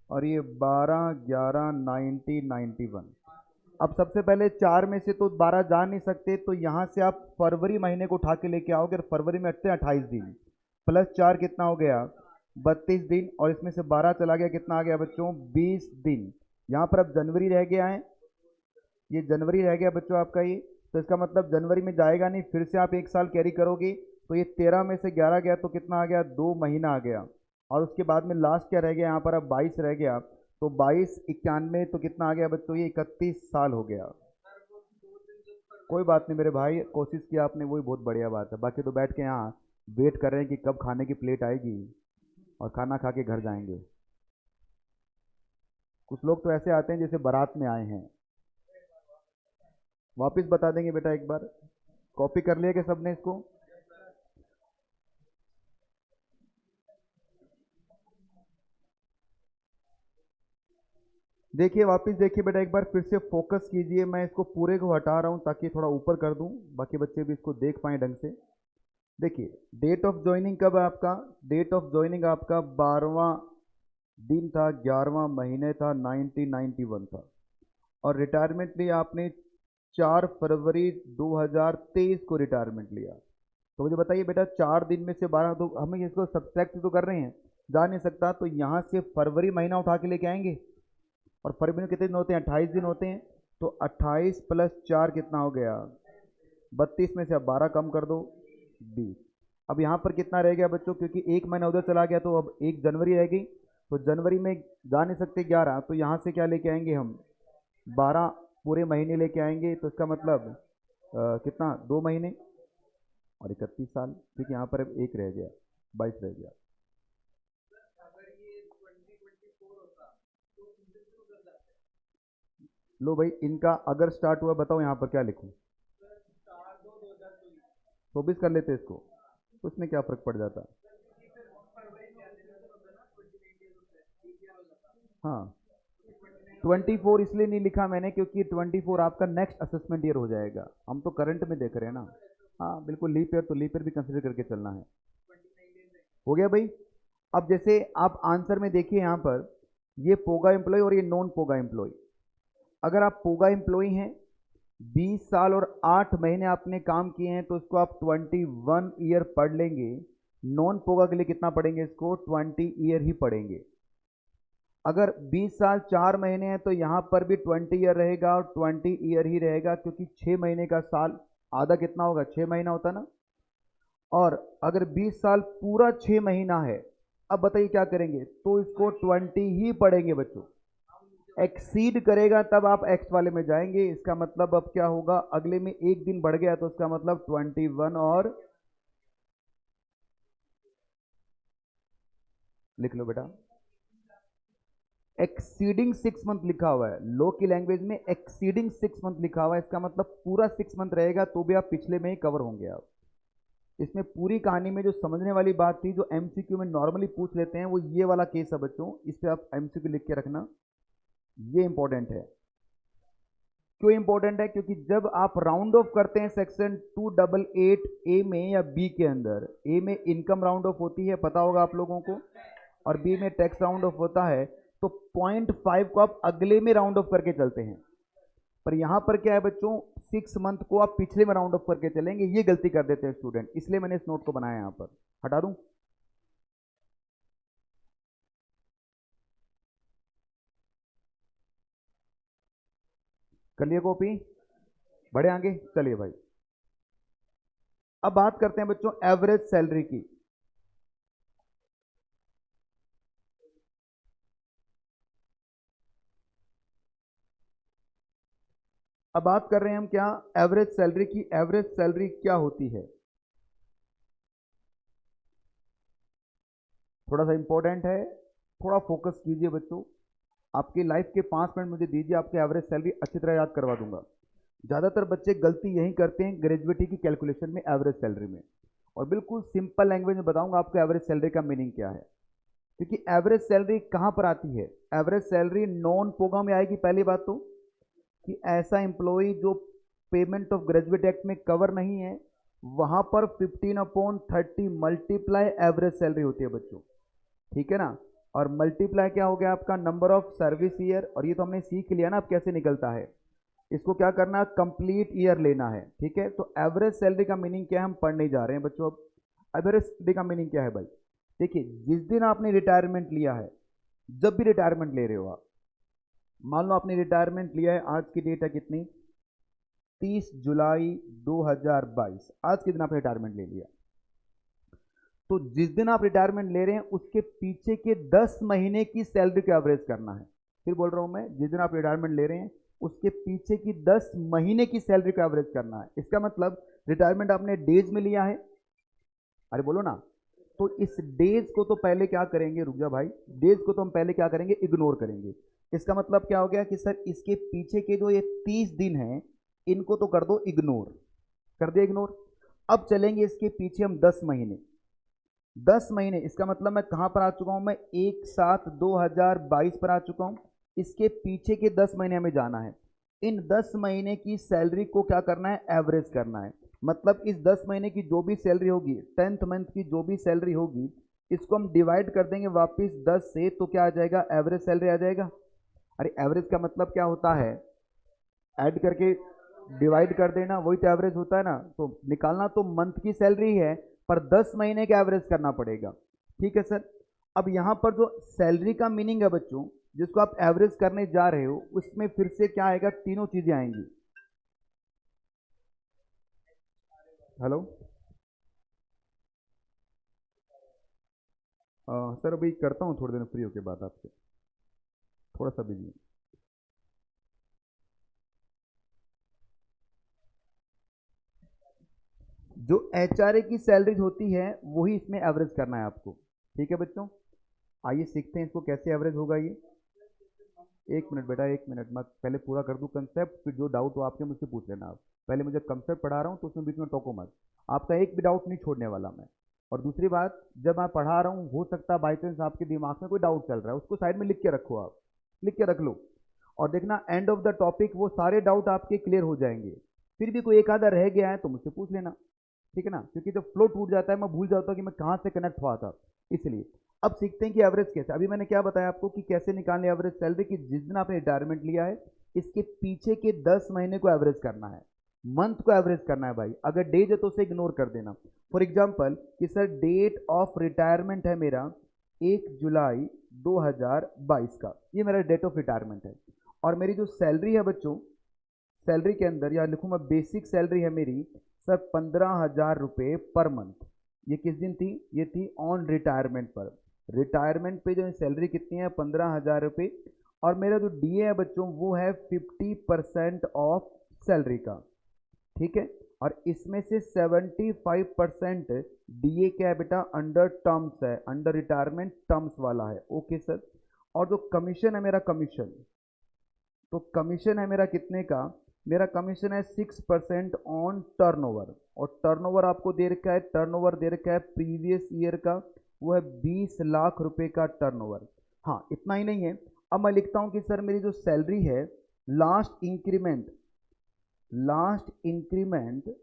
और ये 12/11/1991। अब सबसे पहले 4 में से तो 12 जा नहीं सकते, तो यहाँ से आप फरवरी महीने को उठा के लेके आओगे, और फरवरी में अटते 28 दिन, +4 कितना हो गया, 32 दिन, और इसमें से 12 चला गया, कितना आ गया बच्चों, 20 दिन। यहाँ पर अब जनवरी रह गया है, ये जनवरी रह गया बच्चों आपका ये, तो इसका मतलब जनवरी में जाएगा नहीं, फिर से आप एक साल कैरी करोगे, तो ये 13 में से 11 गया, तो कितना आ गया, 2 महीना आ गया, और उसके बाद में लास्ट क्या रह गया यहाँ पर, अब 22 रह गया, तो 22 91, तो कितना आ गया बच्चों, ये 31 साल हो गया। कोई बात नहीं मेरे भाई, कोशिश किया आपने वही बहुत बढ़िया बात है, बाकी तो बैठ के यहाँ वेट कर रहे हैं कि कब खाने की प्लेट आएगी और खाना खा के घर जाएंगे। कुछ लोग तो ऐसे आते हैं जैसे बारात में आए हैं। वापस बता देंगे बेटा एक बार, कॉपी कर लिया कि सबने इसको। देखिए वापस देखिए बेटा, एक बार फिर से फोकस कीजिए। मैं इसको पूरे को हटा रहा हूँ ताकि थोड़ा ऊपर कर दूँ, बाकी बच्चे भी इसको देख पाएँ ढंग से। देखिए डेट ऑफ ज्वाइनिंग कब है आपका? डेट ऑफ ज्वाइनिंग आपका 12वां दिन था, 11वां महीने था, 1991 था। और रिटायरमेंट लिया आपने 4 फरवरी 2023 को रिटायरमेंट लिया। तो मुझे बताइए बेटा, 4 दिन में से 12, तो हमें इसको सब्ट्रैक्ट तो कर रहे हैं, जा नहीं सकता, तो यहाँ से फरवरी महीना उठा के लेके आएंगे। और फरवरी में कितने दिन होते हैं? 28 दिन होते हैं। तो 28 प्लस 4 कितना हो गया? 32 में से अब 12 कम कर दो, 20। अब यहाँ पर कितना रह गया बच्चों? क्योंकि एक महीना उधर चला गया तो अब 1 जनवरी रह गई। तो जनवरी में जा नहीं सकते 11, तो यहाँ से क्या लेके आएंगे हम? 12 पूरे महीने लेके आएंगे। तो इसका मतलब कितना? 2 महीने और 31 साल। ठीक है, यहाँ पर अब एक रह गया, 22 रह गया। लो भाई, इनका अगर स्टार्ट हुआ, बताओ यहाँ पर क्या लिखूं? 24 कर लेते इसको, तो उसमें क्या फर्क पड़ जाता? हाँ, 24 इसलिए नहीं लिखा मैंने क्योंकि 24 आपका नेक्स्ट असेसमेंट ईयर हो जाएगा, हम तो करंट में देख रहे हैं ना। हाँ बिल्कुल, लीप ईयर तो लीप ईयर भी कंसिडर करके चलना है। हो गया भाई। अब जैसे आप आंसर में देखिए यहाँ पर, ये पोगा एम्प्लॉय और ये नॉन पोगा एम्प्लॉय। अगर आप पोगा एम्प्लॉय हैं, 20 साल और 8 महीने आपने काम किए हैं, तो इसको आप 21 ईयर पढ़ लेंगे। नॉन पोगा के लिए कितना पढ़ेंगे? इसको 20 ईयर ही पढ़ेंगे। अगर 20 साल 4 महीने हैं तो यहाँ पर भी 20 ईयर रहेगा और 20 ईयर ही रहेगा, क्योंकि 6 महीने का साल आधा कितना होगा? 6 महीना होता ना। और अगर 20 साल पूरा 6 महीना है, अब बताइए क्या करेंगे? तो इसको 20 ही पढ़ेंगे बच्चों। एक्सीड करेगा तब आप एक्स वाले में जाएंगे। इसका मतलब अब क्या होगा? अगले में एक दिन बढ़ गया तो इसका मतलब 21 और लिख लो बेटा, एक्सीडिंग 6 मंथ लिखा हुआ है, लो की लैंग्वेज में एक्सीडिंग 6 मंथ लिखा हुआ है। इसका मतलब पूरा 6 मंथ रहेगा तो भी आप पिछले में ही कवर होंगे। आप इसमें पूरी कहानी में जो समझने वाली बात थी, जो एमसीक्यू में नॉर्मली पूछ लेते हैं, वो ये वाला केस है बच्चों। इस पे आप एमसीक्यू लिख के रखना, ये इंपॉर्टेंट है। क्यों इंपॉर्टेंट है? क्योंकि जब आप राउंड ऑफ करते हैं सेक्शन 288 ए में या बी के अंदर, ए में इनकम राउंड ऑफ होती है, पता होगा आप लोगों को, और बी में टैक्स राउंड ऑफ होता है, तो 0.5 को आप अगले में राउंड ऑफ करके चलते हैं। पर यहां पर क्या है बच्चों? 6 मंथ को आप पिछले में राउंड ऑफ करके चलेंगे। ये गलती कर देते हैं स्टूडेंट, इसलिए मैंने इस नोट को बनाया। यहां पर हटा दूं? कर लिया कॉपी? बढ़े आगे, चलिए भाई। अब बात करते हैं बच्चों एवरेज सैलरी की। अब बात कर रहे हैं हम क्या? एवरेज सैलरी की। एवरेज सैलरी क्या होती है? थोड़ा सा इंपॉर्टेंट है, थोड़ा फोकस कीजिए बच्चों। आपकी लाइफ के 5 मिनट मुझे दीजिए, आपकी एवरेज सैलरी अच्छी तरह याद करवा दूंगा। ज़्यादातर बच्चे गलती यही करते हैं ग्रेजुएटी की कैलकुलेशन में, एवरेज सैलरी में। और बिल्कुल सिंपल लैंग्वेज में बताऊंगा आपको एवरेज सैलरी का मीनिंग क्या है। क्योंकि एवरेज सैलरी कहाँ पर आती है? एवरेज सैलरी नॉन पोगा में आएगी। पहली बात तो कि ऐसा एम्प्लॉय जो पेमेंट ऑफ ग्रेजुएट एक्ट में कवर नहीं है, वहां पर 15/30 मल्टीप्लाई एवरेज सैलरी होती है बच्चों। ठीक है ना? और मल्टीप्लाई क्या हो गया आपका? Number of service year. और ये तो हमने सीख लिया ना अब कैसे निकलता है। इसको क्या करना है? कंप्लीट ईयर लेना है। ठीक है, तो एवरेज सैलरी का मीनिंग क्या है हम पढ़ने जा रहे हैं बच्चों। अब एवरेज सैलरी का मीनिंग क्या है भाई? देखिए, जिस दिन आपने रिटायरमेंट लिया है, जब भी रिटायरमेंट ले रहे हो आप, मान लो आपने रिटायरमेंट लिया है, आज की डेट है कितनी? 30 जुलाई 2022, आज के दिन आपने रिटायरमेंट ले लिया। तो जिस दिन आप रिटायरमेंट ले रहे हैं उसके पीछे के 10 महीने की सैलरी को एवरेज करना है। फिर बोल रहा हूं मैं, जिस दिन आप रिटायरमेंट ले रहे हैं उसके पीछे की 10 महीने की सैलरी को एवरेज करना है। इसका मतलब रिटायरमेंट आपने डेज में लिया है, अरे बोलो ना। तो इस डेज को तो पहले क्या करेंगे? रुक जा भाई, डेज को तो हम पहले क्या करेंगे? इग्नोर करेंगे। इसका मतलब क्या हो गया कि सर इसके पीछे के जो ये 30 दिन हैं, इनको तो कर दो इग्नोर। कर दिया इग्नोर। अब चलेंगे इसके पीछे हम 10 महीने। 10 महीने, इसका मतलब मैं कहां पर आ चुका हूं? मैं 1/7/2022 पर आ चुका हूं। इसके पीछे के 10 महीने हमें जाना है। इन 10 महीने की सैलरी को क्या करना है, एवरेज करना है। मतलब इस 10 महीने की जो भी सैलरी होगी, 10th मंथ की जो भी सैलरी होगी, इसको हम डिवाइड कर देंगे वापस 10 से, तो क्या आ जाएगा, एवरेज सैलरी आ जाएगा। अरे एवरेज का मतलब क्या होता है, ऐड करके डिवाइड कर देना, वही तो एवरेज होता है ना। तो निकालना तो मंथ की सैलरी है, पर 10 महीने का एवरेज करना पड़ेगा। ठीक है सर। अब यहाँ पर जो सैलरी का मीनिंग है बच्चों, जिसको आप एवरेज करने जा रहे हो, उसमें फिर से क्या आएगा, तीनों चीजें आएंगी। हेलो सर, अभी करता हूँ थोड़ी देर फ्री होके बाद आपसे, थोड़ा सा बिजी। जो एचआरए की सैलरीज होती है वही इसमें एवरेज करना है आपको। ठीक है बच्चों, आइए सीखते हैं इसको कैसे एवरेज होगा ये। एक मिनट बेटा, एक मिनट, मैं पहले पूरा कर दूं कंसेप्ट, फिर जो डाउट हो आपके मुझसे पूछ लेना आप। पहले मुझे कंसेप्ट पढ़ा रहा हूँ तो उसमें बीच में टोको मत, आपका एक भी डाउट नहीं छोड़ने वाला मैं। और दूसरी बात, जब मैं पढ़ा रहा हूँ हो सकता है बाई चांस आपके दिमाग में कोई डाउट चल रहा है, उसको साइड में लिख के रखो, आप लिख के रख लो। और देखना एंड ऑफ द टॉपिक वो सारे डाउट आपके क्लियर हो जाएंगे। फिर भी कोई एक आधा रह गया है तो मुझसे पूछ लेना, ठीक है ना, क्योंकि जब फ्लो टूट जाता है मैं भूल जाता हूँ कि मैं कहाँ से कनेक्ट हुआ था, इसलिए। अब सीखते हैं कि एवरेज कैसे। अभी मैंने क्या बताया आपको कि कैसे निकालने एवरेज सैलरी, कि जिस दिन आपने रिटायरमेंट लिया है इसके पीछे के 10 महीने को एवरेज करना है, मंथ को एवरेज करना है भाई। अगर डेज है तो उसे इग्नोर कर देना। फॉर एग्जाम्पल कि सर डेट ऑफ रिटायरमेंट है मेरा 1 जुलाई 2022 का, ये मेरा डेट ऑफ रिटायरमेंट है। और मेरी जो सैलरी है बच्चों, सैलरी के अंदर या लिखूँ मैं बेसिक सैलरी है मेरी सर 15,000 रुपये पर मंथ। ये किस दिन थी, ये थी ऑन रिटायरमेंट पर। रिटायरमेंट पे जो सैलरी कितनी है, 15,000 रुपये। और मेरा जो डीए है बच्चों वो है 50% ऑफ सैलरी का। ठीक है। और इसमें से 75% डीए क्या है बेटा, अंडर टर्म्स है, अंडर रिटायरमेंट टर्म्स वाला है। Okay sir. और जो कमीशन है मेरा, कमीशन, तो कमीशन है मेरा कितने का, मेरा कमीशन है 6% ऑन टर्नओवर। और टर्नओवर आपको दे रखा है, टर्नओवर दे रखा है प्रीवियस ईयर का, वो है 20 लाख रुपए का टर्नओवर। हाँ इतना ही नहीं है, अब मैं लिखता हूँ कि सर मेरी जो सैलरी है, last increment, last increment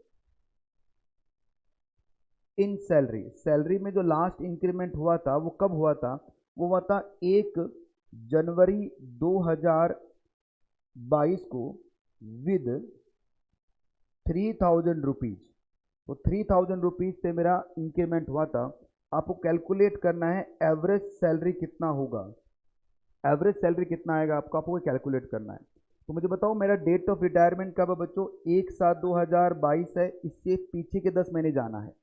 in salary, salary में जो लास्ट इंक्रीमेंट हुआ था वो कब हुआ था, वो हुआ था 1 जनवरी 2022 को विद 3,000 रुपीज़। तो 3,000 रुपीज़ से मेरा इंक्रीमेंट हुआ था। आपको कैलकुलेट करना है एवरेज सैलरी कितना होगा, एवरेज सैलरी कितना आएगा आपको, आपको कैलकुलेट करना है। तो मुझे बताओ मेरा डेट ऑफ रिटायरमेंट कब है बच्चों, 1/7/2022 है, इससे पीछे के 10 महीने जाना है।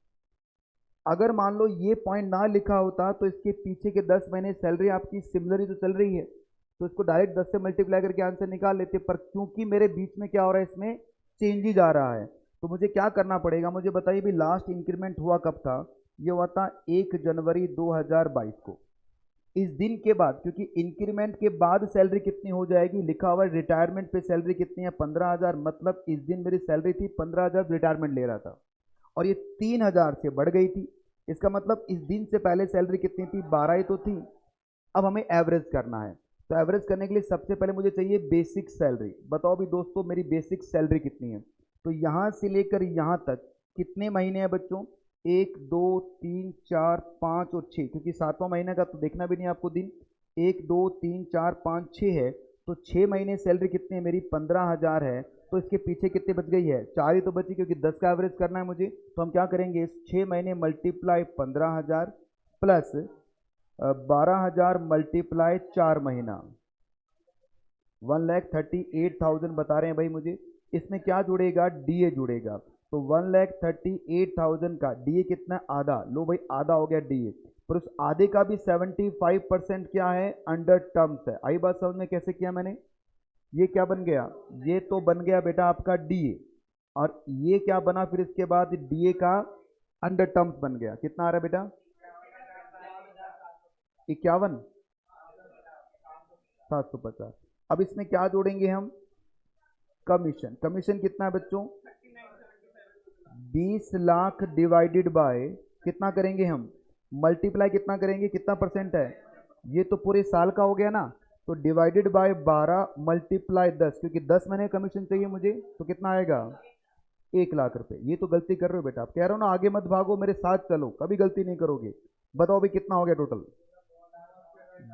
अगर मान लो ये पॉइंट ना लिखा होता तो इसके पीछे के 10 महीने सैलरी आपकी सिमिलर ही तो चल रही है, तो इसको डायरेक्ट 10 से मल्टीप्लाई करके आंसर निकाल लेते। पर क्योंकि मेरे बीच में क्या हो रहा है, इसमें चेंज ही जा रहा है, तो मुझे क्या करना पड़ेगा, मुझे बताइए भी लास्ट इंक्रीमेंट हुआ कब था, ये हुआ था 1 जनवरी 2022 को। इस दिन के बाद, क्योंकि इंक्रीमेंट के बाद सैलरी कितनी हो जाएगी, लिखा हुआ रिटायरमेंट पे सैलरी कितनी है, 15,000, मतलब इस दिन मेरी सैलरी थी 15,000, रिटायरमेंट ले रहा था, और ये 3,000 से बढ़ गई थी। इसका मतलब इस दिन से पहले सैलरी कितनी थी, 12 ही तो थी। अब हमें एवरेज करना है, तो एवरेज करने के लिए सबसे पहले मुझे चाहिए बेसिक सैलरी। बताओ भी दोस्तों मेरी बेसिक सैलरी कितनी है, तो यहाँ से लेकर यहाँ तक कितने महीने हैं बच्चों, 1 2 3 4 5 और 6, क्योंकि 7वां महीने का तो देखना भी नहीं आपको दिन, 1 2 3 4 5 6 है, तो 6 महीने सैलरी कितनी है मेरी, 15,000 है। तो इसके पीछे कितने बच गई है, 4 ही तो बची, क्योंकि 10 का एवरेज करना है मुझे। तो हम क्या करेंगे, 6 महीने मल्टीप्लाई 15,000 प्लस 12,000 मल्टीप्लाई 4 महीना, 1,38,000 बता रहे हैं भाई मुझे। इसमें क्या जुड़ेगा, डीए जुड़ेगा, तो 1,38,000 का डीए कितना, आधा, लो भाई आधा हो गया डीए। पर उस आधे का भी 75% क्या है, अंडर टर्म्स है। आई बात समझ में कैसे किया मैंने, ये क्या बन गया, ये तो बन गया बेटा आपका डीए, और ये क्या बना फिर इसके बाद, डीए का अंडर टर्म्स बन गया। कितना आ रहा है बेटा, 51,750। अब इसमें क्या जोड़ेंगे हम, कमीशन, कमीशन कितना है बच्चों, 20 लाख डिवाइडेड बाय कितना करेंगे हम, मल्टीप्लाई कितना करेंगे, कितना परसेंट है, ये तो पूरे साल का हो गया ना, तो डिवाइडेड बाय 12 मल्टीप्लाई 10, क्योंकि 10 महीने कमीशन चाहिए मुझे, तो कितना आएगा 1 लाख रुपए। ये तो गलती कर रहे हो बेटा, आप कह रहे हो ना आगे मत भागो मेरे साथ चलो, कभी गलती नहीं करोगे। बताओ भाई कितना हो गया टोटल,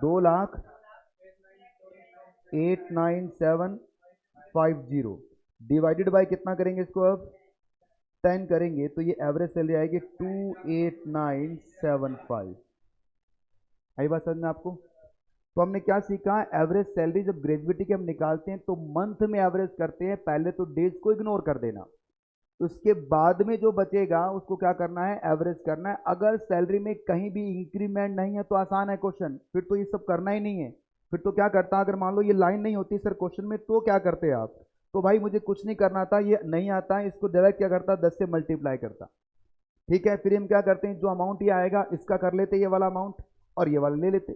2,08,9750 डिवाइडेड बाय कितना करेंगे इसको, अब 10 करेंगे तो ये एवरेज सैलरी आएगी 28975। आई बात समझ में आपको। तो हमने क्या सीखा, एवरेज सैलरी जब ग्रेजुएटी की हम निकालते हैं तो मंथ में एवरेज करते हैं, पहले तो डेज को इग्नोर कर देना, उसके बाद में जो बचेगा उसको क्या करना है, एवरेज करना है। अगर सैलरी में कहीं भी इंक्रीमेंट नहीं है तो आसान है क्वेश्चन, फिर तो ये सब करना ही नहीं है। फिर तो क्या करता, अगर मान लो ये लाइन नहीं होती सर क्वेश्चन में, तो क्या करते आप, तो भाई मुझे कुछ नहीं करना था, ये नहीं आता है, इसको डायरेक्ट क्या करता, 10 से मल्टीप्लाई करता। ठीक है, फिर हम क्या करते हैं, जो अमाउंट ये आएगा इसका कर लेते ये वाला अमाउंट, और ये वाला ले लेते,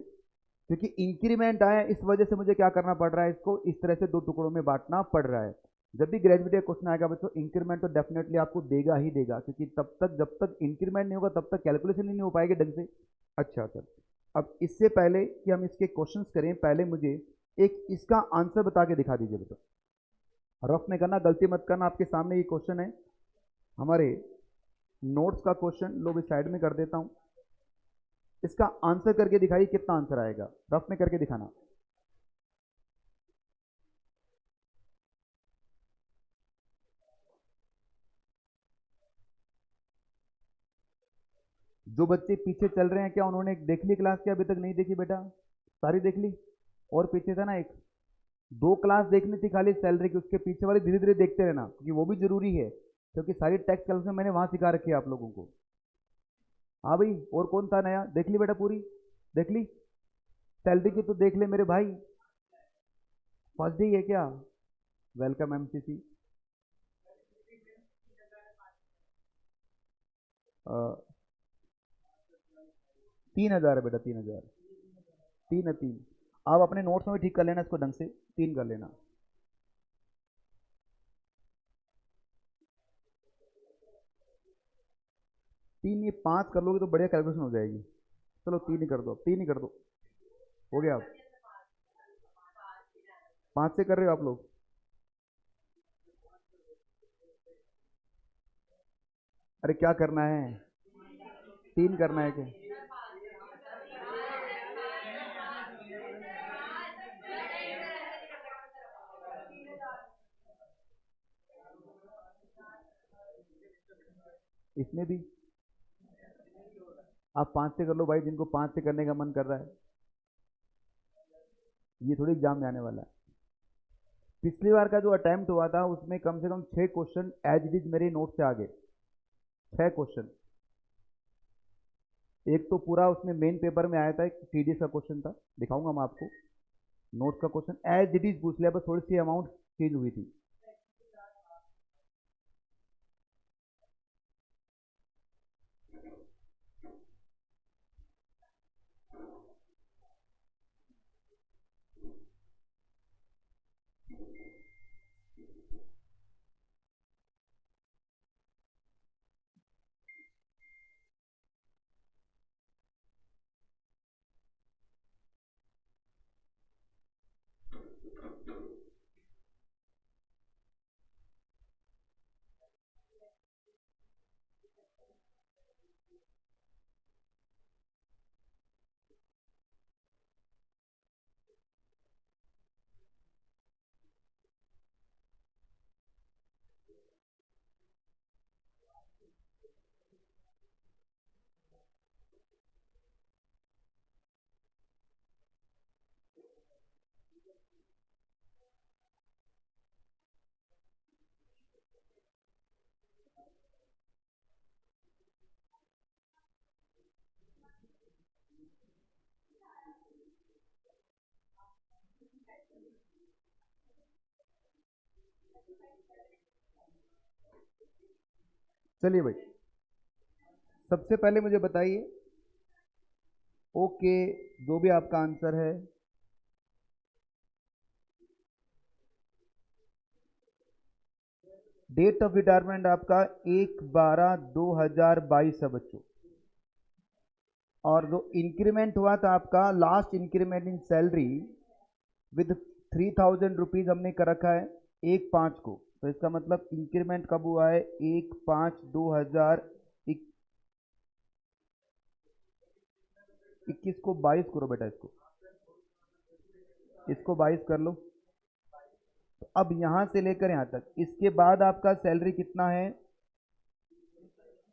क्योंकि इंक्रीमेंट आया इस वजह से मुझे क्या करना पड़ रहा है, इसको इस तरह से दो टुकड़ों में बांटना पड़ रहा है। जब भी ग्रेजुएट क्वेश्चन आएगा बच्चों, इंक्रीमेंट तो डेफिनेटली आपको देगा ही देगा, क्योंकि तब तक जब तक इंक्रीमेंट नहीं होगा तब तक कैलकुलेशन ही नहीं हो पाएगी ढंग से। अच्छा सर, अब इससे पहले कि हम इसके क्वेश्चंस करें, पहले मुझे एक इसका आंसर बता के दिखा दीजिए बेटा, रफ में करना, गलती मत करना। आपके सामने ये क्वेश्चन है, हमारे नोट्स का क्वेश्चन, लो भी साइड में कर देता हूं, इसका आंसर करके दिखाइए कितना आंसर आएगा, रफ में करके दिखाना। जो बच्चे पीछे चल रहे हैं, क्या उन्होंने देख ली क्लास, क्या अभी तक नहीं देखी बेटा, सारी देख ली? और पीछे था ना एक, दो क्लास देखनी थी खाली सैलरी की, उसके पीछे वाली धीरे धीरे देखते रहना, क्योंकि वो भी जरूरी है, क्योंकि सारी टैक्स कैलकुलेशन मैंने वहां सिखा रखी है आप लोगों को। हाँ भाई, और कौन था नया, देख ली बेटा पूरी, देख ली सैलरी की, तो देख ले मेरे भाई, फर्स्ट डे है क्या, वेलकम एमसीसी। 3,000 है बेटा, 3,000, तीन है, तीन। आप अपने नोट्स में भी ठीक कर लेना इसको ढंग से, 3 कर लेना। तीन, ये 5 कर लोगे तो बढ़िया कैलकुलेशन हो जाएगी। चलो 3 ही कर दो, 3 ही कर दो, हो गया। आप 5 से कर रहे हो आप लोग, अरे क्या करना है, 3 करना है क्या? इसमें भी आप 5 से कर लो भाई, जिनको 5 से करने का मन कर रहा है, ये थोड़ी एग्जाम में आने वाला है। पिछली बार का जो अटेम्प्ट हुआ था उसमें कम से कम 6 क्वेश्चन एज इट इज मेरे नोट से आ गए, 6 क्वेश्चन। एक तो पूरा उसमें मेन पेपर में आया था, एक टीडीएस का क्वेश्चन था, दिखाऊंगा मैं आपको, नोट्स का क्वेश्चन एज इट इज पूछ लिया, बस थोड़ी सी अमाउंट चेंज हुई थी। चलिए भाई, सबसे पहले मुझे बताइए, ओके, जो भी आपका आंसर है, डेट ऑफ रिटायरमेंट आपका 1/12/2022 है बच्चों, और जो इंक्रीमेंट हुआ था आपका last increment in salary with 3,000 rupees हमने कर रखा है 1/5 को, तो इसका मतलब इंक्रीमेंट कब हुआ है? 1/5/2021 को 22 करो बेटा, इसको 22 कर लो। तो अब यहां से लेकर यहां तक, इसके बाद आपका सैलरी कितना है?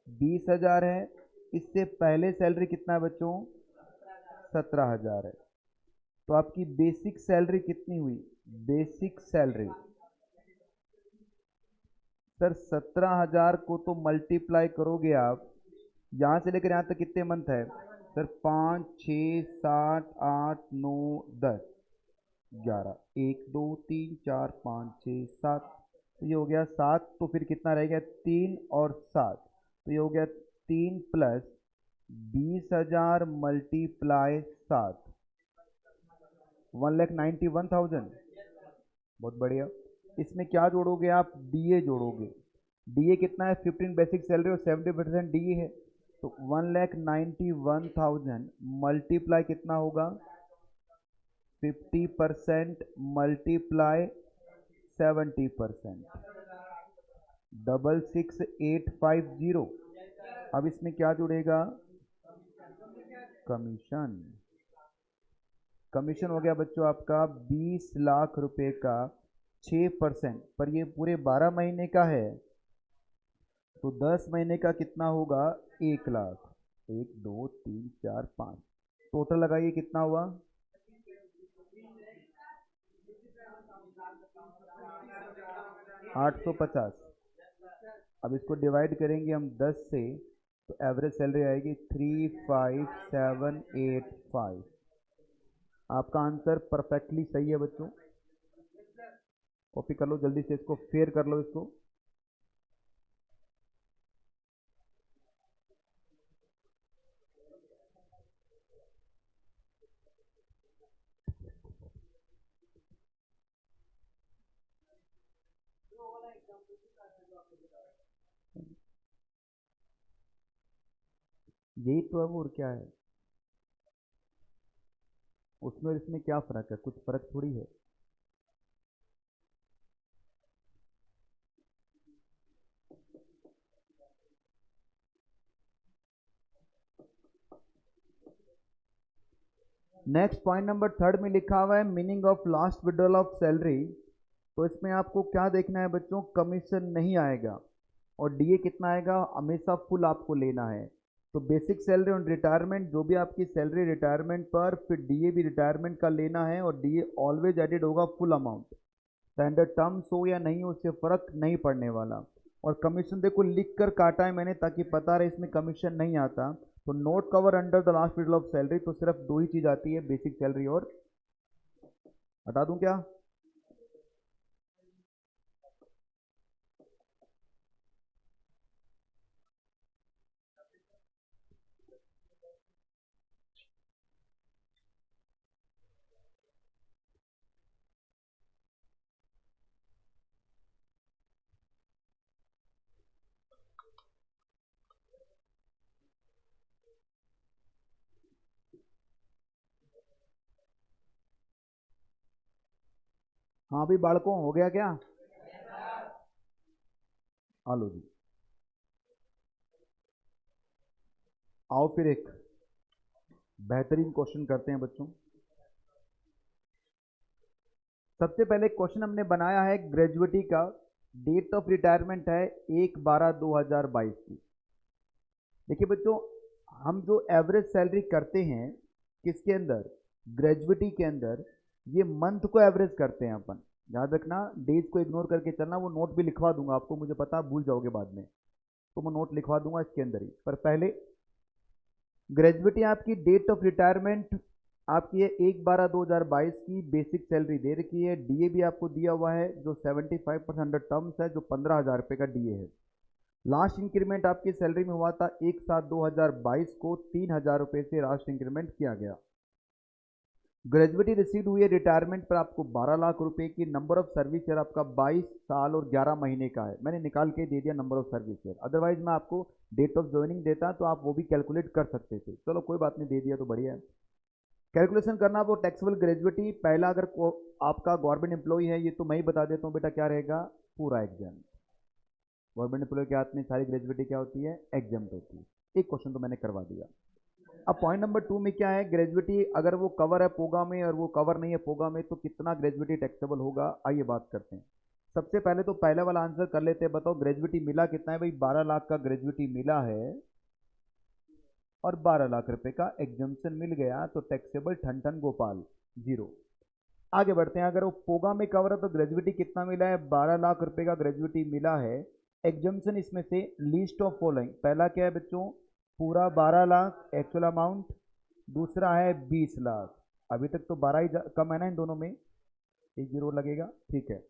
20,000 है। इससे पहले सैलरी कितना है बच्चों? 17,000 है। तो आपकी बेसिक सैलरी कितनी हुई? बेसिक सैलरी सर 17,000 को तो मल्टीप्लाई करोगे आप, यहां से लेकर यहां तक कितने मंथ है सर? 5 6 7 8 9 10 11, 1 2 3 4 5 6 7, तो ये हो गया 7। तो फिर कितना रह गया? 3 और 7, तो ये हो गया 3 प्लस 20,000 मल्टीप्लाई 7, 1,91,000। बहुत बढ़िया। इसमें क्या जोड़ोगे आप? डीए जोड़ोगे। डीए कितना है? 15 बेसिक सैलरी और 70% डीए है, तो 1,91,000 मल्टीप्लाई कितना होगा? 50% मल्टीप्लाई 70%, 66,850। अब इसमें क्या जुड़ेगा? कमीशन। कमीशन हो गया बच्चों आपका 20 लाख रुपए का 6%, पर ये पूरे 12 महीने का है, तो 10 महीने का कितना होगा? 1 लाख। 1 2 3 4 5, टोटल लगाइए कितना हुआ? 850। अब इसको डिवाइड करेंगे हम 10 से, तो एवरेज सैलरी आएगी 35785। आपका आंसर परफेक्टली सही है बच्चों। कॉपी कर लो जल्दी से, इसको फेयर कर लो इसको। यही तो है, वो और क्या है उसमें और इसमें? क्या फर्क है? कुछ फर्क थोड़ी है। नेक्स्ट पॉइंट नंबर 3 में लिखा हुआ है meaning of last withdrawal of salary. तो इसमें आपको क्या देखना है बच्चों? कमीशन नहीं आएगा, और डीए कितना आएगा? हमेशा फुल आपको लेना है। तो बेसिक सैलरी और रिटायरमेंट, जो भी आपकी सैलरी रिटायरमेंट पर, फिर डीए भी रिटायरमेंट का लेना है, और डीए ऑलवेज एडेड होगा फुल अमाउंट। स्टैंडर्ड टर्म्स हो या नहीं हो, उससे फर्क नहीं पड़ने वाला। और कमीशन देखो लिख कर काटा है मैंने, ताकि पता रहे इसमें कमीशन नहीं आता। तो note cover under the last period of salary, तो सिर्फ दो ही चीज आती है, बेसिक सैलरी और, हटा दूं क्या? हाँ भी बालकों, हो गया क्या? आलो जी, आओ फिर एक बेहतरीन क्वेश्चन करते हैं बच्चों। सबसे पहले क्वेश्चन हमने बनाया है ग्रेजुएटी का, डेट ऑफ रिटायरमेंट है 1/12/2022 की। देखिए बच्चों, हम जो एवरेज सैलरी करते हैं किसके अंदर? ग्रेजुएटी के अंदर। ये मंथ को एवरेज करते हैं अपन, याद रखना, डेज को इग्नोर करके चलना। वो नोट भी लिखवा दूंगा आपको, मुझे पता आप भूल जाओगे बाद में, तो मैं नोट लिखवा दूंगा इसके अंदर ही। पर पहले ग्रेजुएटी आपकी डेट ऑफ रिटायरमेंट आपकी है 1/12/2022 की, बेसिक सैलरी दे रखी है, डीए भी आपको दिया हुआ है जो 75% टर्म्स है, जो 15,000 रुपये का डीए है। लास्ट इंक्रीमेंट आपकी सैलरी में हुआ था 1/7/2022 को, 3,000 रुपये से लास्ट इंक्रीमेंट किया गया। ग्रेजुएटी रिसीव हुई है रिटायरमेंट पर आपको 12 लाख रुपए की। नंबर ऑफ सर्विस ईयर आपका 22 साल और 11 महीने का है, मैंने निकाल के दे दिया number of service year, otherwise मैं आपको डेट ऑफ ज्वाइनिंग देता तो आप वो भी कैलकुलेट कर सकते थे। चलो कोई बात नहीं, दे दिया तो बढ़िया है। कैलकुलेशन करना वो टैक्सेबल ग्रेजुएटी पहला, अगर आपका गवर्नमेंट एम्प्लॉय है, ये तो मैं ही बता देता हूँ बेटा, क्या रहेगा, पूरा एग्जाम। गवर्नमेंट एम्प्लॉय के हाथ में सारी ग्रेजुएटी क्या होती है, एग्जाम होती है। एक क्वेश्चन तो मैंने करवा दिया। अब पॉइंट नंबर 2 में क्या है, ग्रेजुएटी अगर वो कवर है पोगा में और वो कवर नहीं है पोगा में, तो कितना ग्रेजुएटी टैक्सेबल होगा, आइए बात करते हैं। सबसे पहले तो पहले वाला आंसर कर लेते हैं। बताओ ग्रेजुएटी मिला कितना है भाई, 12 लाख का ग्रेजुएटी मिला है और 12 लाख रुपए का एग्जाम्पशन मिल गया, तो टैक्सेबल ठन ठन गोपाल, जीरो। आगे बढ़ते हैं। अगर वो पोगा में कवर है तो ग्रेजुएटी कितना मिला है, 12 लाख रुपए का ग्रेजुएटी मिला है। एग्जाम्पशन इसमें से लिस्ट ऑफ फॉलोइंग, पहला क्या है बच्चों, पूरा 12 लाख एक्चुअल अमाउंट, दूसरा है 20 लाख। अभी तक तो 12 ही कम है ना इन दोनों में, एक जीरो लगेगा, ठीक है।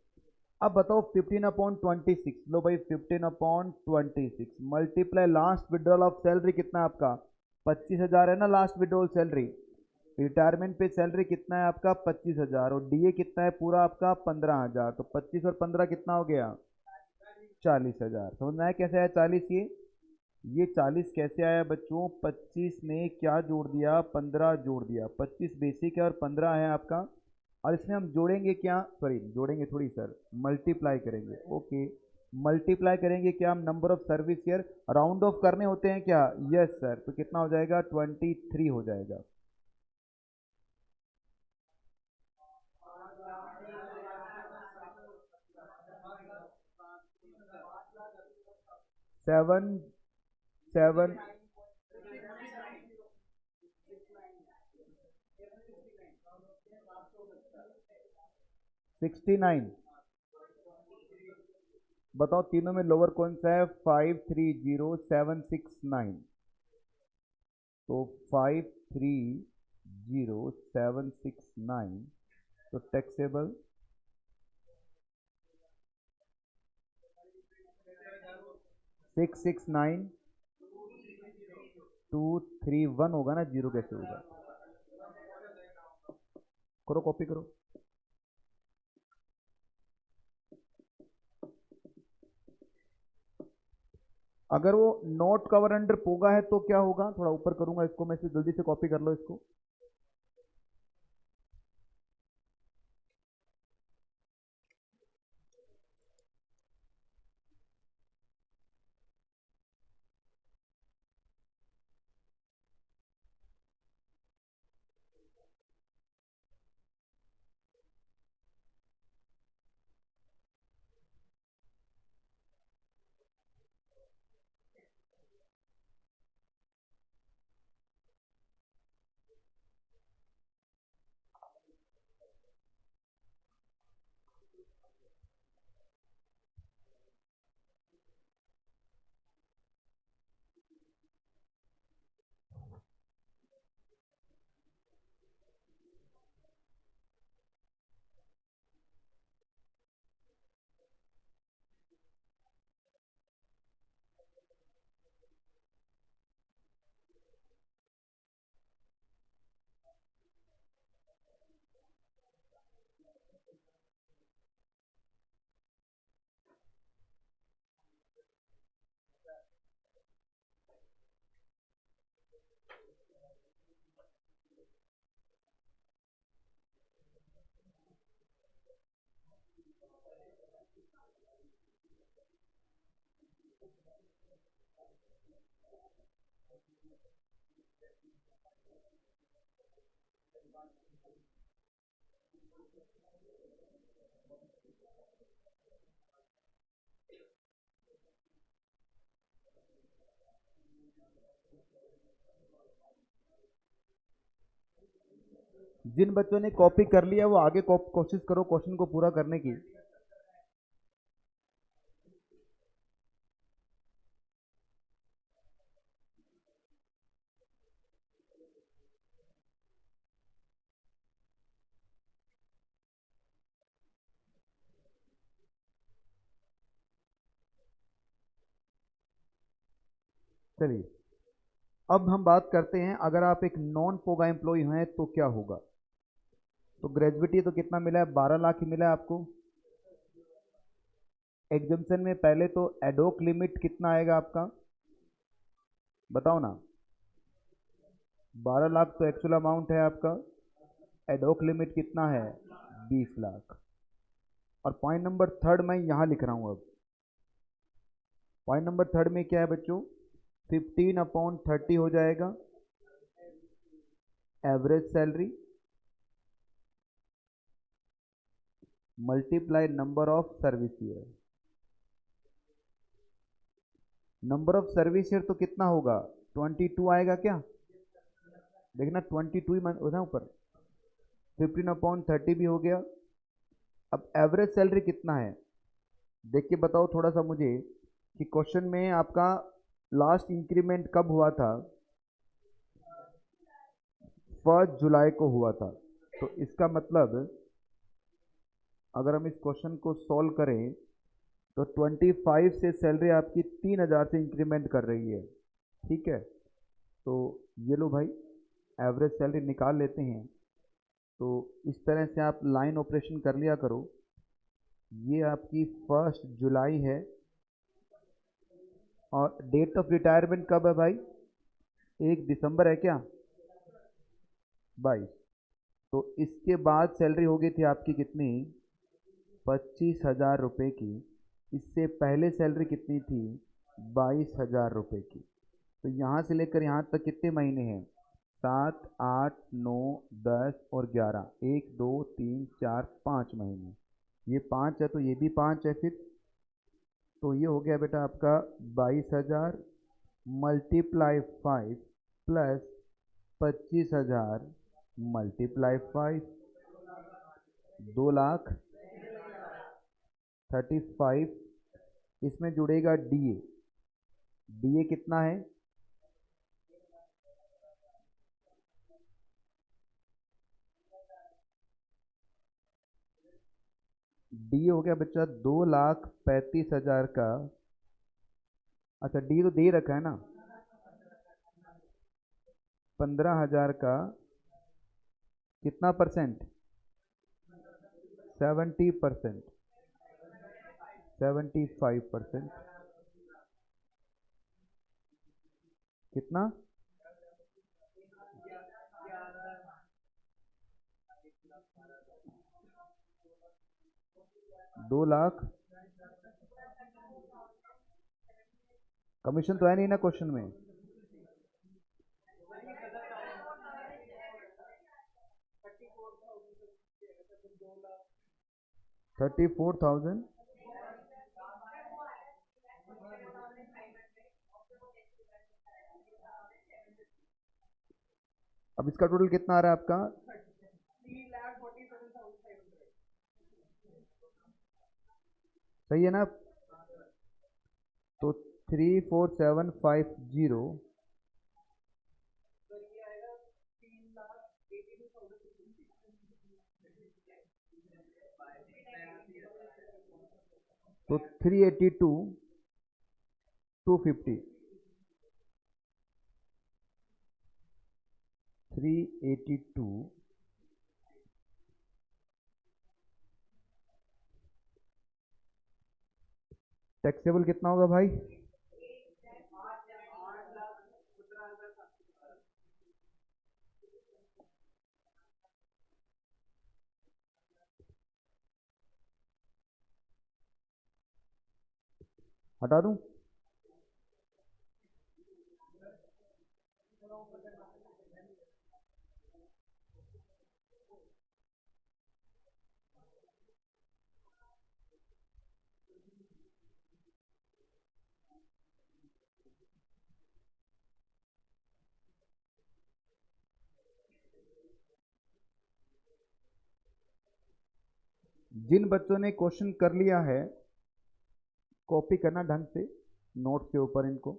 अब बताओ 15/26, लो भाई 15/26 multiply last withdrawal of salary कितना है आपका, 25,000 है ना लास्ट विड्रॉल सैलरी। रिटायरमेंट पे सैलरी कितना है आपका, 25,000, और डीए कितना है पूरा आपका, 15,000। तो 25 और 15 कितना हो गया, 40,000। समझ में आया कैसे आया 40, ये 40 कैसे आया बच्चों, 25 में क्या जोड़ दिया, 15 जोड़ दिया। 25 बेसिक है और 15 है आपका, और इसमें हम जोड़ेंगे क्या, सॉरी जोड़ेंगे थोड़ी सर, मल्टीप्लाई करेंगे। ओके, मल्टीप्लाई करेंगे क्या हम, number of service year, round of करने होते हैं क्या, यस सर। तो कितना हो जाएगा, 23 हो जाएगा। Seven, seven, 69। बताओ तीनों में लोअर कौन सा है, 530769। तो 530769, तो टैक्सेबल 669231 होगा ना, जीरो कैसे होगा, करो कॉपी करो। अगर वो नॉट कवर अंडर पोगा है तो क्या होगा, थोड़ा ऊपर करूंगा इसको मैं, जल्दी से कॉपी कर लो इसको। जिन बच्चों ने कॉपी कर लिया वो आगे कोशिश करो क्वेश्चन को पूरा करने की। चलिए अब हम बात करते हैं, अगर आप एक नॉन पोगा एम्प्लॉय हैं तो क्या होगा। तो ग्रेजुएटी तो कितना मिला है, 12 लाख ही मिला है आपको। एग्जाम्पशन में पहले तो एडोक लिमिट कितना आएगा आपका, बताओ ना, 12 लाख तो एक्चुअल अमाउंट है आपका, एडॉक लिमिट कितना है? 20 लाख। और पॉइंट नंबर थर्ड मैं यहाँ लिख रहा हूँ। अब पॉइंट नंबर थर्ड में क्या है बच्चों? 15/30 हो जाएगा average salary multiply number of service year. Number of service year तो कितना होगा? 22 आएगा क्या? देखना 22 ही होता है ऊपर। 15/30 भी हो गया। अब एवरेज सैलरी कितना है देख के बताओ थोड़ा सा मुझे कि क्वेश्चन में आपका लास्ट इंक्रीमेंट कब हुआ था? 1 जुलाई को हुआ था। तो इसका मतलब अगर हम इस क्वेश्चन को सॉल्व करें तो 25 से सैलरी आपकी 3000 से इंक्रीमेंट कर रही है। ठीक है, तो ये लो भाई एवरेज सैलरी निकाल लेते हैं। तो इस तरह से आप लाइन ऑपरेशन कर लिया करो। ये आपकी 1 जुलाई है और डेट ऑफ रिटायरमेंट कब है भाई? 1 दिसंबर है क्या? 22। तो इसके बाद सैलरी हो गई थी आपकी कितनी? 25,000 रुपये की। इससे पहले सैलरी कितनी थी? 22,000 रुपये की। तो यहाँ से लेकर यहाँ तक कितने महीने हैं? 7, 8, 9, 10 और 11। 1, 2, 3, 4, 5 महीने। ये 5 है तो ये भी 5 है फिर। तो ये हो गया बेटा आपका 22,000 मल्टीप्लाई 5 प्लस 25,000 मल्टीप्लाई 5, 2,35,000। इसमें जुड़ेगा डीए। डीए कितना है? डीए हो गया बच्चा 2,35,000 का। अच्छा डी तो दे ही रखा है ना। 15,000 का कितना परसेंट? 70%। 75%। कितना? 2 लाख। कमीशन तो है नहीं ना क्वेश्चन में। $34,000। अब इसका टोटल कितना आ रहा है आपका? सही है ना? तो 34750 तो 382,250। 382 टैक्सेबल कितना होगा भाई? हटा दूं? जिन बच्चों ने क्वेश्चन कर लिया है कॉपी करना ढंग से नोट्स के ऊपर इनको।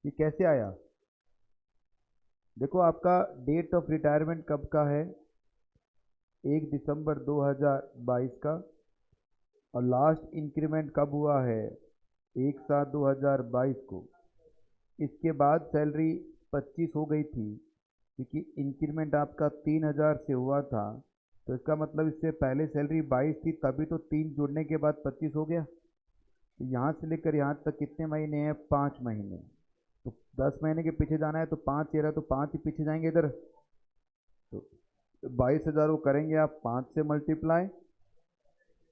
ये कैसे आया? देखो आपका डेट ऑफ रिटायरमेंट कब का है? 1 दिसंबर 2022 का। और लास्ट इंक्रीमेंट कब हुआ है? 1/7/2022 को। इसके बाद सैलरी 25 हो गई थी क्योंकि इंक्रीमेंट आपका 3,000 से हुआ था, तो इसका मतलब इससे पहले सैलरी 22 थी, तभी तो 3 जुड़ने के बाद 25 हो गया। तो यहाँ से लेकर यहाँ तक कितने महीने हैं? 5 महीने। तो 10 महीने के पीछे जाना है तो 5 ये रहा, तो 5 ही पीछे जाएंगे इधर। तो 22,000 को करेंगे आप 5 से मल्टीप्लाई,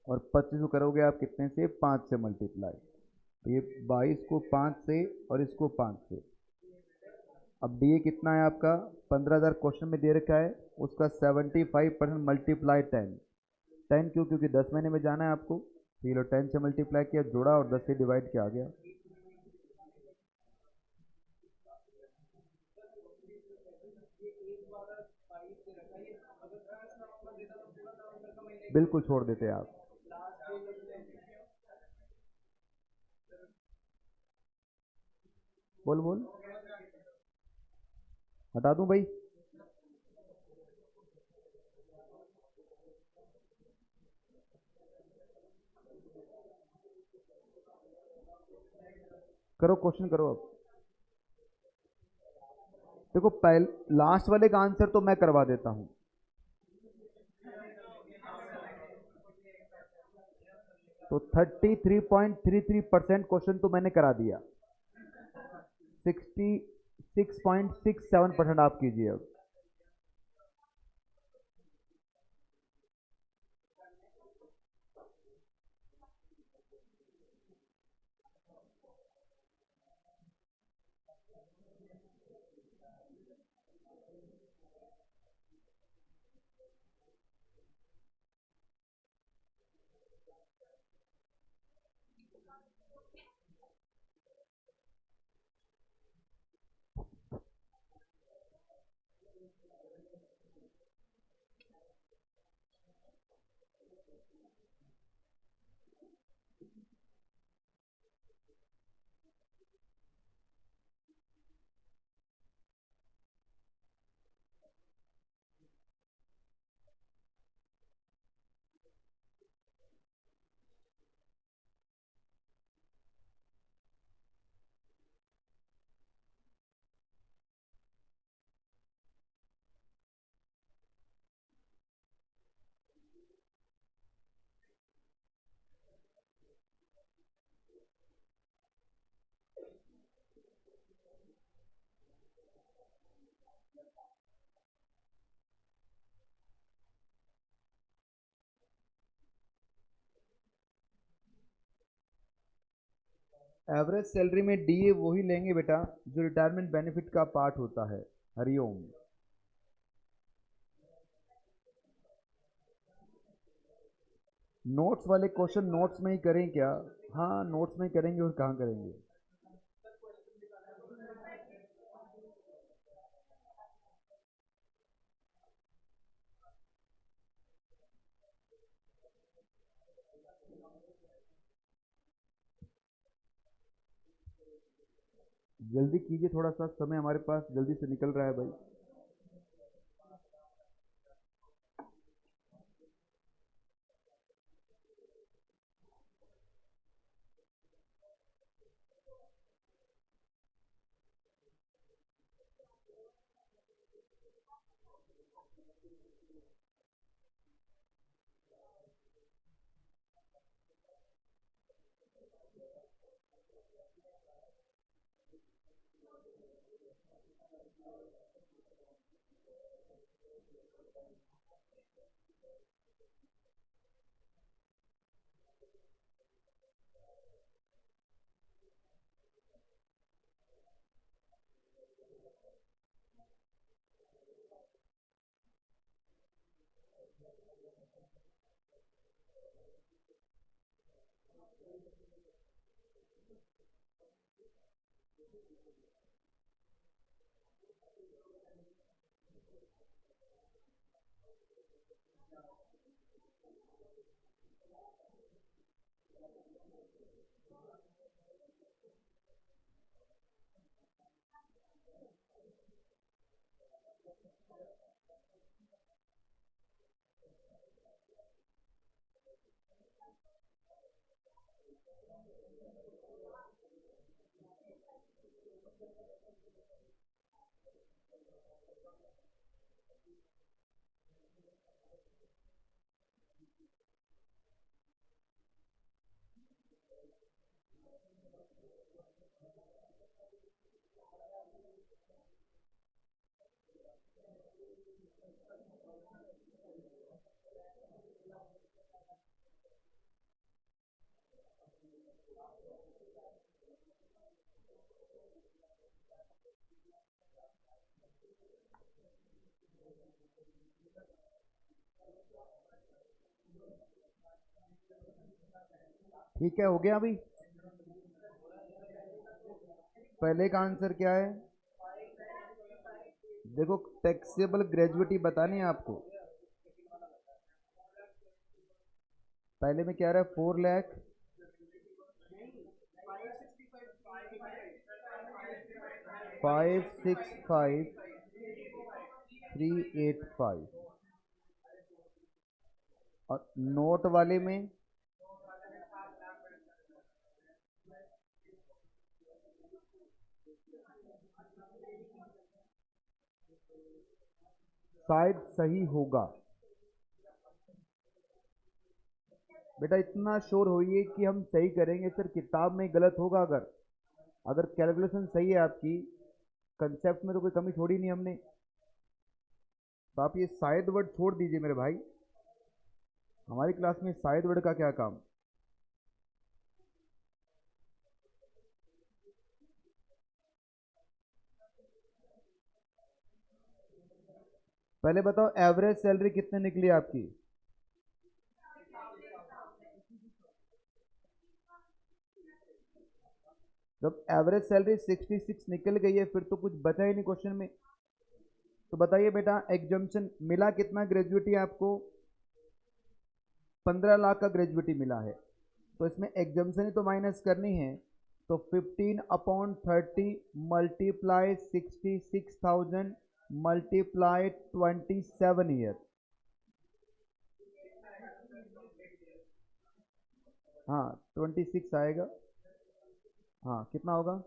और 25 को करोगे आप कितने से? 5 से मल्टीप्लाई। तो ये 22 को 5 से और इसको 5 से। अब डी कितना है आपका? 15,000 क्वेश्चन में दे रखा है, उसका 75% मल्टीप्लाई 10। 10 क्यों? क्योंकि 10 महीने में जाना है आपको, तो ये लो 10 से मल्टीप्लाई किया, जोड़ा और 10 से डिवाइड किया, आ गया। बिल्कुल छोड़ देते हैं आप। बोल बोल, हटा दूं भाई? करो क्वेश्चन करो अब। देखो पहले लास्ट वाले का आंसर तो मैं करवा देता हूँ। तो 33.33% क्वेश्चन तो मैंने करा दिया। 66.67% आप कीजिए अब। एवरेज सैलरी में डीए वही लेंगे बेटा जो रिटायरमेंट बेनिफिट का पार्ट होता है। हरिओम। नोट्स वाले क्वेश्चन नोट्स में ही करें क्या? हाँ नोट्स में ही करेंगे, और कहाँ करेंगे। जल्दी कीजिए, थोड़ा सा समय हमारे पास जल्दी से निकल रहा है भाई। ठीक है, हो गया अभी। पहले का आंसर क्या है? देखो, टैक्सेबल ग्रेजुएटी बतानी है आपको। पहले में क्या रहा है? 4 लाख 565,385। और नोट वाले में 60 सही होगा। बेटा इतना श्योर होइए कि हम सही करेंगे सर, किताब में गलत होगा। अगर अगर कैलकुलेशन सही है आपकी, कंसेप्ट में तो कोई कमी छोड़ी नहीं हमने। तो आप ये शायद वर्ड छोड़ दीजिए मेरे भाई, हमारी क्लास में शायद वर्ड का क्या काम। पहले बताओ एवरेज सैलरी कितने निकली आपकी? जब एवरेज सैलरी 66 निकल गई है, फिर तो कुछ बचा ही नहीं क्वेश्चन में। तो बताइए बेटा, एग्जम्पशन मिला कितना ग्रेजुएटी आपको? 15 लाख का ग्रेजुएटी मिला है। तो इसमें एग्जम्पशन ही तो माइनस करनी है। तो 15/30 मल्टीप्लाई 66,000 मल्टीप्लाई 27 ईयर। हाँ, 26 आएगा। हाँ, कितना होगा?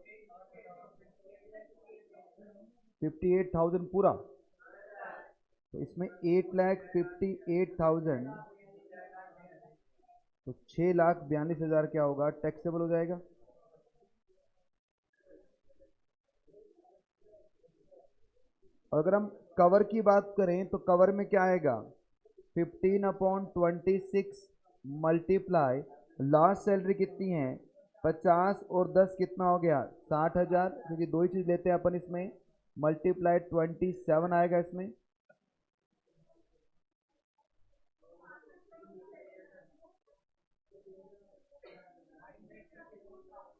58,000 पूरा। तो इसमें 8,58,000, तो 6,42,000 क्या होगा? टैक्सेबल हो जाएगा। और अगर हम कवर की बात करें तो कवर में क्या आएगा? 15/26 मल्टीप्लाई लास्ट सैलरी कितनी है? 50 और 10 कितना हो गया? 60,000, क्योंकि दो ही चीज लेते हैं अपन इसमें। मल्टीप्लाई 27 आएगा इसमें।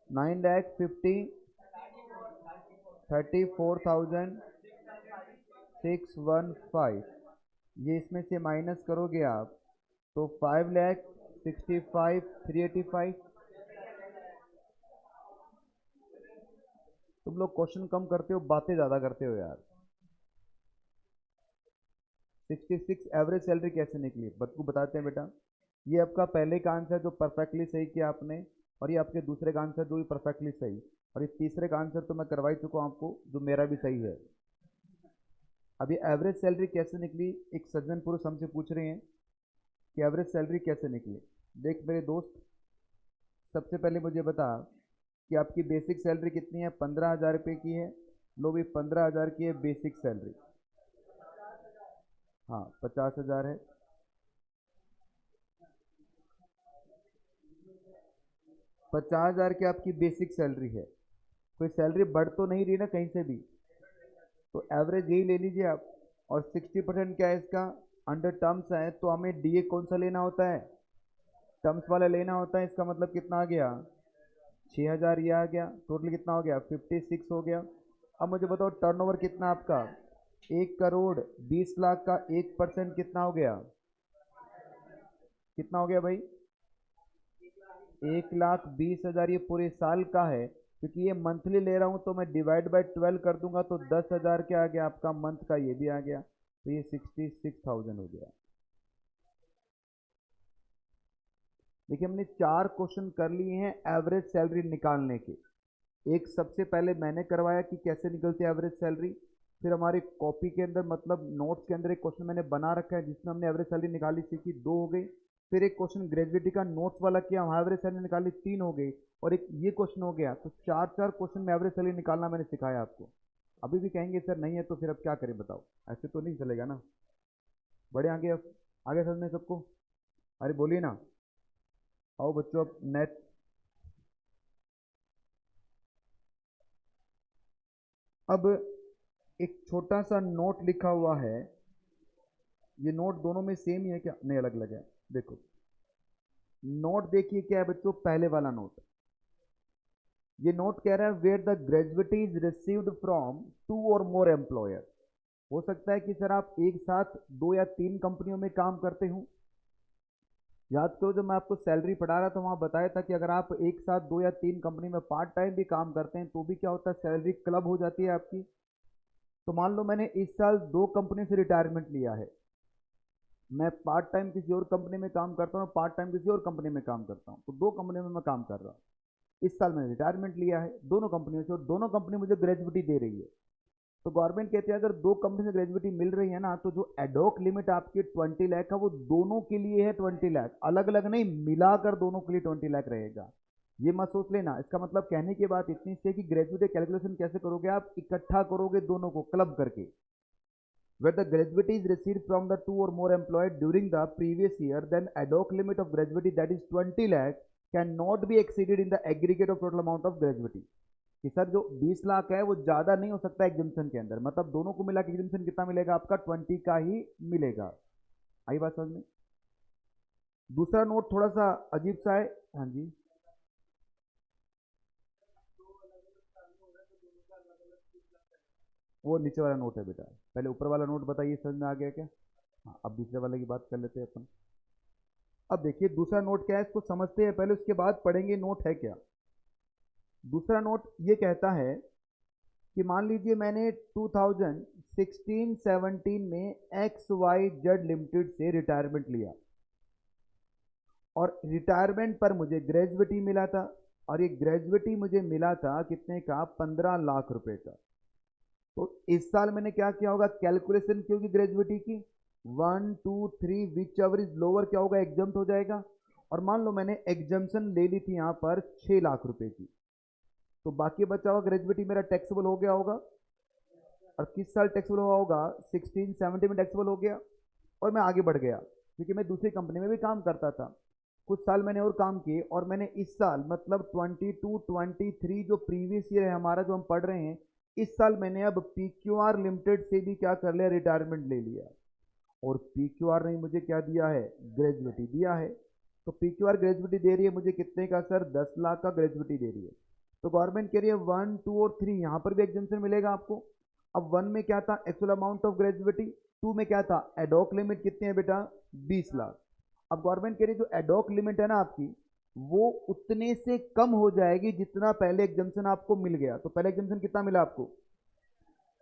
9,34,615। ये इसमें से माइनस करोगे आप तो 5,65,385। तुम लोग क्वेश्चन कम करते हो, बातें ज़्यादा करते हो यार। 66 एवरेज सैलरी कैसे निकली बच्चों बताते हैं बेटा। ये आपका पहले का आंसर जो परफेक्टली सही किया आपने, और ये आपके दूसरे का आंसर जो भी परफेक्टली सही, और ये तीसरे का आंसर तो मैं करवा ही चुका हूँ आपको, जो मेरा भी सही है। अब ये एवरेज सैलरी कैसे निकली, एक सज्जन पुरुष हमसे पूछ रहे हैं कि एवरेज सैलरी कैसे निकली। देख मेरे दोस्त, सबसे पहले मुझे बता कि आपकी बेसिक सैलरी कितनी है? 15,000 रुपये की है। लो भी 15,000 की है बेसिक सैलरी। हाँ, 50,000 है। 50,000 की आपकी बेसिक सैलरी है। कोई सैलरी बढ़ तो नहीं रही ना कहीं से भी, तो एवरेज यही ले लीजिए आप। और 60% क्या है इसका? अंडर टर्म्स है, तो हमें डीए कौन सा लेना होता है? टर्म्स वाला लेना होता है। इसका मतलब कितना आ गया? 6,000 ये आ गया। टोटल कितना हो गया? 56 हो गया। अब मुझे बताओ टर्नओवर कितना आपका? 1,20,00,000 का 1% कितना हो गया? कितना हो गया भाई? 1,20,000। ये पूरे साल का है, क्योंकि ये मंथली ले रहा हूँ तो मैं डिवाइड बाय 12 कर दूंगा, तो 10,000 क्या आ गया आपका मंथ का? ये भी आ गया। तो ये 66,000 हो गया। देखिए, हमने 4 क्वेश्चन कर लिए हैं एवरेज सैलरी निकालने के। एक सबसे पहले मैंने करवाया कि कैसे निकलती है एवरेज सैलरी। फिर हमारी कॉपी के अंदर मतलब नोट्स के अंदर एक क्वेश्चन मैंने बना रखा है जिसमें हमने एवरेज सैलरी निकाली सीखी, 2 हो गई। फिर एक क्वेश्चन ग्रेजुएटी का नोट्स वाला किया, वहाँ एवरेज सैलरी निकाली, 3 हो गई। और एक ये क्वेश्चन हो गया, तो चार चार क्वेश्चन में एवरेज सैलरी निकालना मैंने सिखाया आपको। अभी भी कहेंगे सर नहीं है तो फिर अब क्या करें बताओ, ऐसे तो नहीं चलेगा ना। बढ़े आगे अब, आगे समझ में सबको? अरे बोलिए ना, आओ बच्चों अब नेट। अब एक छोटा सा नोट लिखा हुआ है, ये नोट दोनों में सेम ही है क्या? नहीं, अलग अलग है। देखो नोट देखिए क्या है बच्चों, पहले वाला नोट, ये नोट कह रहा है where the gratuity is received from 2 और मोर एम्प्लॉयर। हो सकता है कि सर आप एक साथ 2 या 3 कंपनियों में काम करते हो। याद करो जब मैं आपको सैलरी पढ़ा रहा था वहां बताया था कि अगर आप एक साथ 2 या 3 कंपनी में पार्ट टाइम भी काम करते हैं तो भी क्या होता है, सैलरी क्लब हो जाती है आपकी। तो मान लो मैंने इस साल 2 कंपनी से रिटायरमेंट लिया है, मैं पार्ट टाइम किसी और कंपनी में काम करता हूँ, पार्ट टाइम किसी और कंपनी में काम करता हूँ, तो 2 कंपनियों में मैं काम कर रहा हूँ। इस साल मैंने रिटायरमेंट लिया है दोनों कंपनियों से और दोनों कंपनी मुझे ग्रेजुएटी दे रही है। तो गवर्नमेंट कहती है अगर 2 कंपनी से ग्रेजुएटी मिल रही है ना, तो जो एडॉक लिमिट आपकी 20 लाख है वो दोनों के लिए है 20 लाख, अलग अलग नहीं, मिलाकर दोनों के लिए 20 लाख रहेगा। ये मत सोच लेना, इसका मतलब कहने की बात इतनी सी है कि ग्रेजुएटी कैलकुलेशन कैसे करोगे, आप इकट्ठा करोगे दोनों को क्लब करके। Where the gratuity is received from the 2 or more employed during the previous year, then ad hoc limit of gratuity that is 20 lakh cannot be exceeded in the aggregate of total amount of gratuity। कि सर जो 20 लाख है वो ज़्यादा नहीं हो सकता एग्जामेशन के अंदर, मतलब दोनों को मिला के एग्जामेशन कितना मिलेगा आपका, 20 का ही मिलेगा। आई बात समझ में? दूसरा नोट थोड़ा सा अजीब सा है। हाँ जी, वो नीचे वाला नोट है बेटा, पहले ऊपर वाला नोट बताइए, समझ में आ गया क्या? हाँ, अब दूसरे वाले की बात कर लेते हैं अपन। अब देखिए दूसरा नोट क्या है, इसको समझते हैं पहले, उसके बाद पढ़ेंगे नोट है क्या। दूसरा नोट ये कहता है कि मान लीजिए मैंने 2016-17 में XYZ लिमिटेड से रिटायरमेंट लिया और रिटायरमेंट पर मुझे ग्रेजुएटी मिला था, और ये ग्रेजुएटी मुझे मिला था कितने का, 15 लाख रुपए का। तो इस साल मैंने क्या किया होगा, कैलकुलेशन की होगी ग्रेजुएटी की, 1 2 3 विच एवर इज लोअर क्या होगा, एग्जाम्प्ट हो जाएगा। और मान लो मैंने एग्जाम्पशन ले ली थी यहाँ पर 6 लाख रुपए की, तो बाकी बचा हुआ ग्रेजुएटी मेरा टैक्सेबल हो गया होगा। और किस साल टैक्सेबल हुआ होगा, 16-17 में टैक्सेबल हो गया। और मैं आगे बढ़ गया क्योंकि मैं दूसरी कंपनी में भी काम करता था, कुछ साल मैंने और काम किए, और मैंने इस साल मतलब 22-23 जो प्रीवियस ईयर है हमारा जो हम पढ़ रहे हैं, इस साल मैंने अब PQR लिमिटेड से भी क्या कर लिया, रिटायरमेंट ले लिया। और PQR ने मुझे क्या दिया है, ग्रेजुएटी दिया है। तो PQR ग्रेजुएटी दे रही है मुझे कितने का सर, 10 लाख का ग्रेजुएटी दे रही है। तो गवर्नमेंट कह रही है 1 2 और 3 यहाँ पर भी एग्जामेशन मिलेगा आपको। अब 1 में क्या था, एक्चुअल अमाउंट ऑफ ग्रेजुएटी, 2 में क्या था, एडॉक लिमिट कितनी है बेटा, 20 लाख। अब गवर्नमेंट कह रही है जो एडॉक लिमिट है ना आपकी, वो उतने से कम हो जाएगी जितना पहले एग्जामेशन आपको मिल गया। तो पहले एग्जामेशन कितना मिला आपको,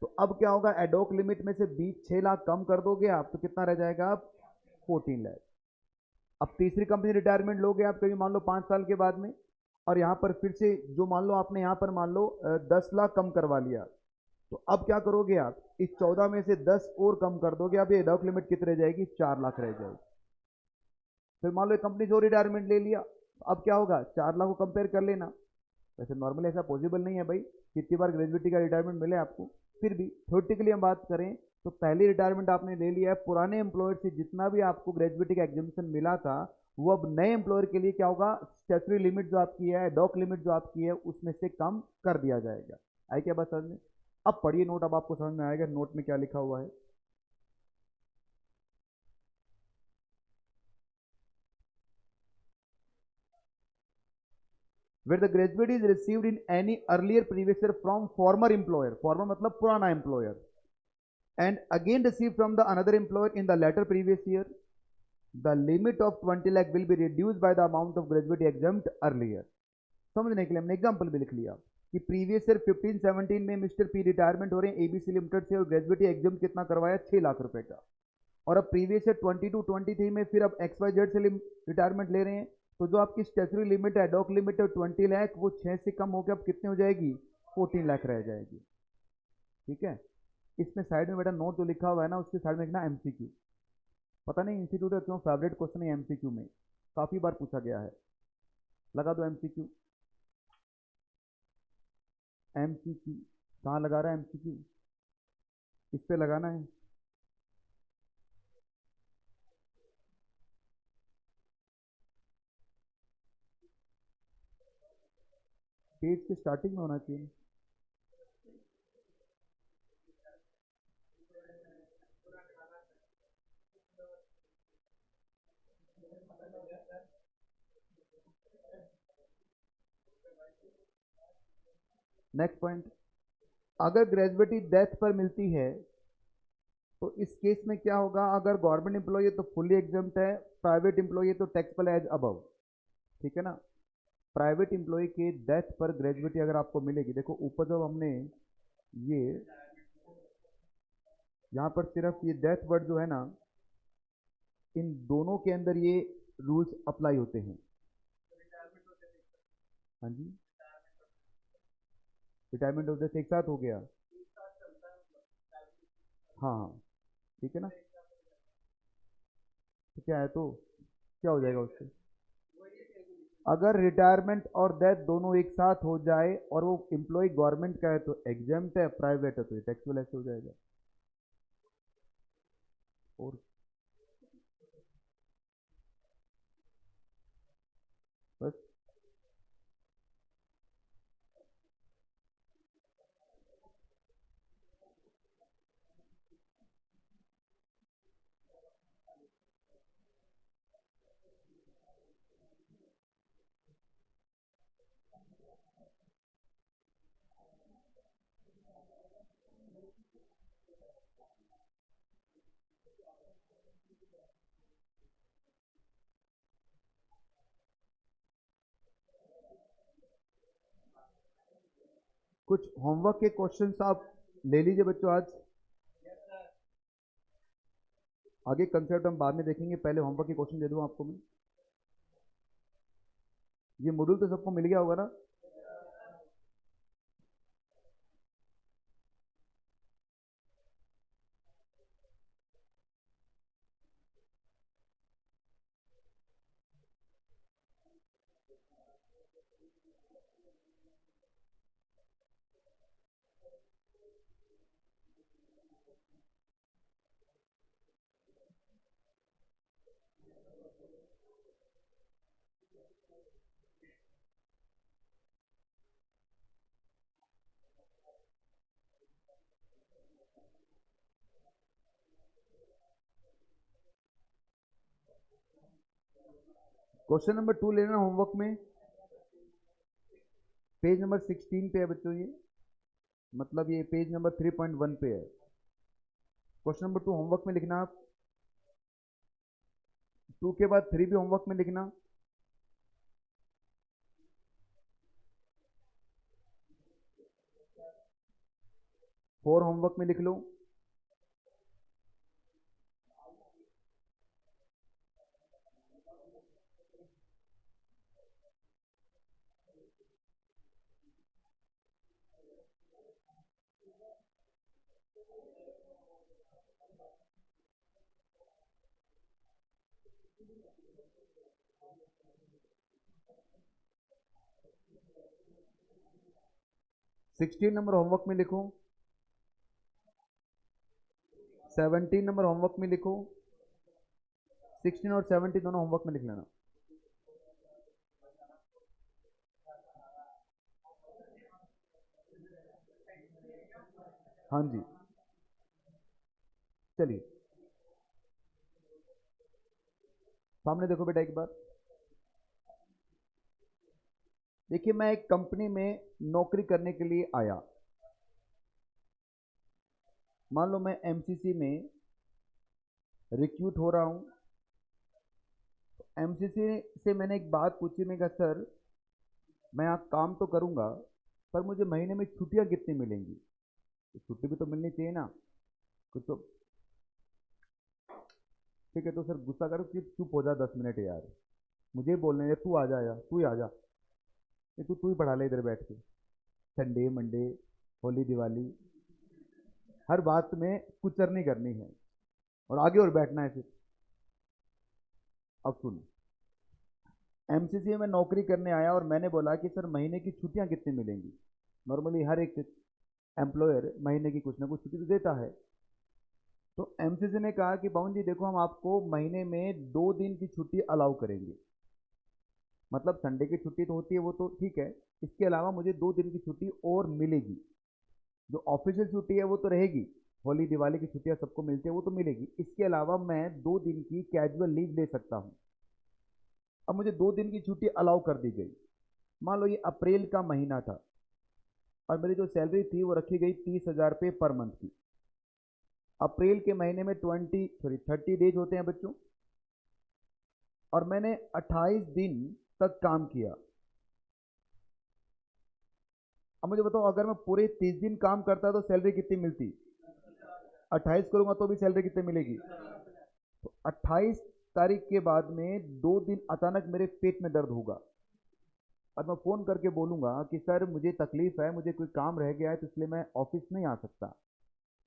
तो अब क्या होगा, एडॉक लिमिट में से 6 लाख कम कर दोगे आप तो कितना रह जाएगा आप, 14 लाख। अब तीसरी कंपनी रिटायरमेंट लोगे आप कभी मान लो 5 साल के बाद में, और यहाँ पर फिर से जो मान लो आपने यहाँ पर मान लो 10 लाख कम करवा लिया, तो अब क्या करोगे आप, इस 14 में से 10 और कम कर दोगे, अब ये एडॉक लिमिट कितनी रह जाएगी, 4 लाख रह जाएगी। फिर मान लो एक कंपनी से और रिटायरमेंट ले लिया, तो अब क्या होगा, 4 लाख को कंपेयर कर लेना। वैसे नॉर्मली ऐसा पॉसिबल नहीं है भाई, कितनी बार ग्रेजुएटी का रिटायरमेंट मिले आपको, फिर भी थ्योरेटिकली हम बात करें तो पहली रिटायरमेंट आपने ले लिया है, पुराने एम्प्लॉयर से जितना भी आपको ग्रेजुएटी का एग्जामेशन मिला था वो अब नए एम्प्लॉयर के लिए क्या होगा, स्टैट्यूटरी लिमिट जो आपकी है, डॉक लिमिट जो आपकी है, उसमें से कम कर दिया जाएगा। आई क्या बात समझ में? अब पढ़िए नोट, अब आपको समझ में आएगा नोट में क्या लिखा हुआ है। where the graduate is received in any earlier previous year from former employer, former मतलब पुराना employer, and again received from the another employer in the latter previous year, the limit of 20 lakh will be reduced by the amount of graduate exempt earlier। समझने के लिए हमने एग्जांपल भी लिख लिया कि प्रीवियस ईयर 15-17 में मिस्टर पी रिटायरमेंट हो रहे हैं एबीसी लिमिटेड से, और ग्रेजुएटी एग्जाम कितना करवाया, 6 लाख रुपए का। और अब प्रीवियस ईयर 22-23 में फिर अब XYZ से रिटायरमेंट ले रहे हैं, तो जो आपकी स्टैट्यूटरी लिमिट है, डॉक लिमिट है 20 लाख, वो 6 से कम होकर अब कितने हो जाएगी, 14 लाख रह जाएगी। ठीक है, इसमें साइड में बेटा नोट जो लिखा हुआ है ना उसके साइड में लिखना एमसीक्यू। पता नहीं इंस्टीट्यूट का क्यों फेवरेट क्वेश्चन है एमसीक्यू में, काफ़ी बार पूछा गया है। लगा दो एमसीक्यू। एमसीक्यू कहाँ लगा रहा है एमसीक्यू? इस पे लगाना है। पेज के स्टार्टिंग में होना चाहिए। नेक्स्ट पॉइंट, अगर ग्रेजुएटी डेथ पर मिलती है तो इस केस में क्या होगा? अगर गवर्नमेंट एम्प्लॉय है तो फुल्ली एग्जाम्प्ट है, प्राइवेट एम्प्लॉय है तो टैक्सेबल एज अबव। ठीक है ना? प्राइवेट एम्प्लॉय के डेथ पर ग्रेजुएटी अगर आपको मिलेगी, देखो ऊपर जब हमने ये यहाँ पर सिर्फ ये डेथ वर्ड जो है ना, इन दोनों के अंदर ये रूल्स अप्लाई होते हैं। हाँ जी, रिटायरमेंट ऑफ डेथ एक साथ हो गया। हाँ हाँ, ठीक है ना? तो क्या है, तो क्या हो जाएगा उससे? अगर रिटायरमेंट और डेथ दोनों एक साथ हो जाए और वो एम्प्लॉय गवर्नमेंट का है तो एग्जाम्प्ट है, प्राइवेट है तो ये टैक्सेबल ऐसे हो जाएगा। और बस। कुछ होमवर्क के क्वेश्चंस आप ले लीजिए बच्चों आज। आगे कंसेप्ट हम बाद में देखेंगे, पहले होमवर्क के क्वेश्चन दे दूं आपको मैं। ये मॉड्यूल तो सबको मिल गया होगा ना? 2 लेना होमवर्क में। पेज नंबर 16 पे है बच्चों ये, मतलब ये पेज नंबर 3.1 पे है। क्वेश्चन नंबर 2 होमवर्क में लिखना आप। 2 के बाद 3 भी होमवर्क में लिखना। 4 होमवर्क में लिख लो। सिक्सटीन नंबर होमवर्क में लिखो। 17 नंबर होमवर्क में लिखो। 16 और 17 दोनों होमवर्क में लिख लेना। हाँ जी, चलिए सामने देखो बेटा एक बार। देखिए मैं एक कंपनी में नौकरी करने के लिए आया। मान लो मैं एमसीसी में रिक्रूट हो रहा हूँ। एमसीसी से मैंने एक बात पूछी, मैं कहा सर मैं यहाँ काम तो करूँगा पर मुझे महीने में छुट्टियाँ कितनी मिलेंगी? तो छुट्टी भी तो मिलनी चाहिए ना कुछ तो। ठीक है, तो सर गुस्सा करो कि चुप हो जा 10 मिनट यार, मुझे बोलने दे, तू आ जा यार, तू ही आ जा, ये तू तू ही पढ़ा ले इधर बैठ के। संडे मंडे होली दिवाली हर बात में कुचरनी करनी है और आगे और बैठना है फिर। अब सुन, एमसीसी में नौकरी करने आया और मैंने बोला कि सर महीने की छुट्टियां कितनी मिलेंगी। नॉर्मली हर एक एम्प्लॉयर महीने की कुछ ना कुछ छुट्टी तो देता है। तो एमसीसी ने कहा कि पवन जी देखो, हम आपको महीने में 2 दिन की छुट्टी अलाउ करेंगे। मतलब संडे की छुट्टी तो होती है, वो तो ठीक है, इसके अलावा मुझे 2 दिन की छुट्टी और मिलेगी। जो ऑफिशियल छुट्टी है वो तो रहेगी, होली दिवाली की छुट्टियां सबको मिलती है, वो तो मिलेगी। इसके अलावा मैं 2 दिन की कैजुअल लीव ले सकता हूँ। अब मुझे 2 दिन की छुट्टी अलाउ कर दी गई। मान लो ये अप्रैल का महीना था और मेरी जो सैलरी थी वो रखी गई 30,000 रुपये पर मंथ की। अप्रैल के महीने में 30 डेज होते हैं बच्चों, और मैंने 28 दिन तक काम किया। अब मुझे बताओ, अगर मैं पूरे 30 दिन काम करता तो सैलरी कितनी मिलती? 28 करूंगा तो भी सैलरी कितनी मिलेगी? तो 28 तारीख के बाद में 2 दिन अचानक मेरे पेट में दर्द होगा और मैं फ़ोन करके बोलूँगा कि सर मुझे तकलीफ़ है, मुझे कोई काम रह गया है तो इसलिए मैं ऑफिस नहीं आ सकता।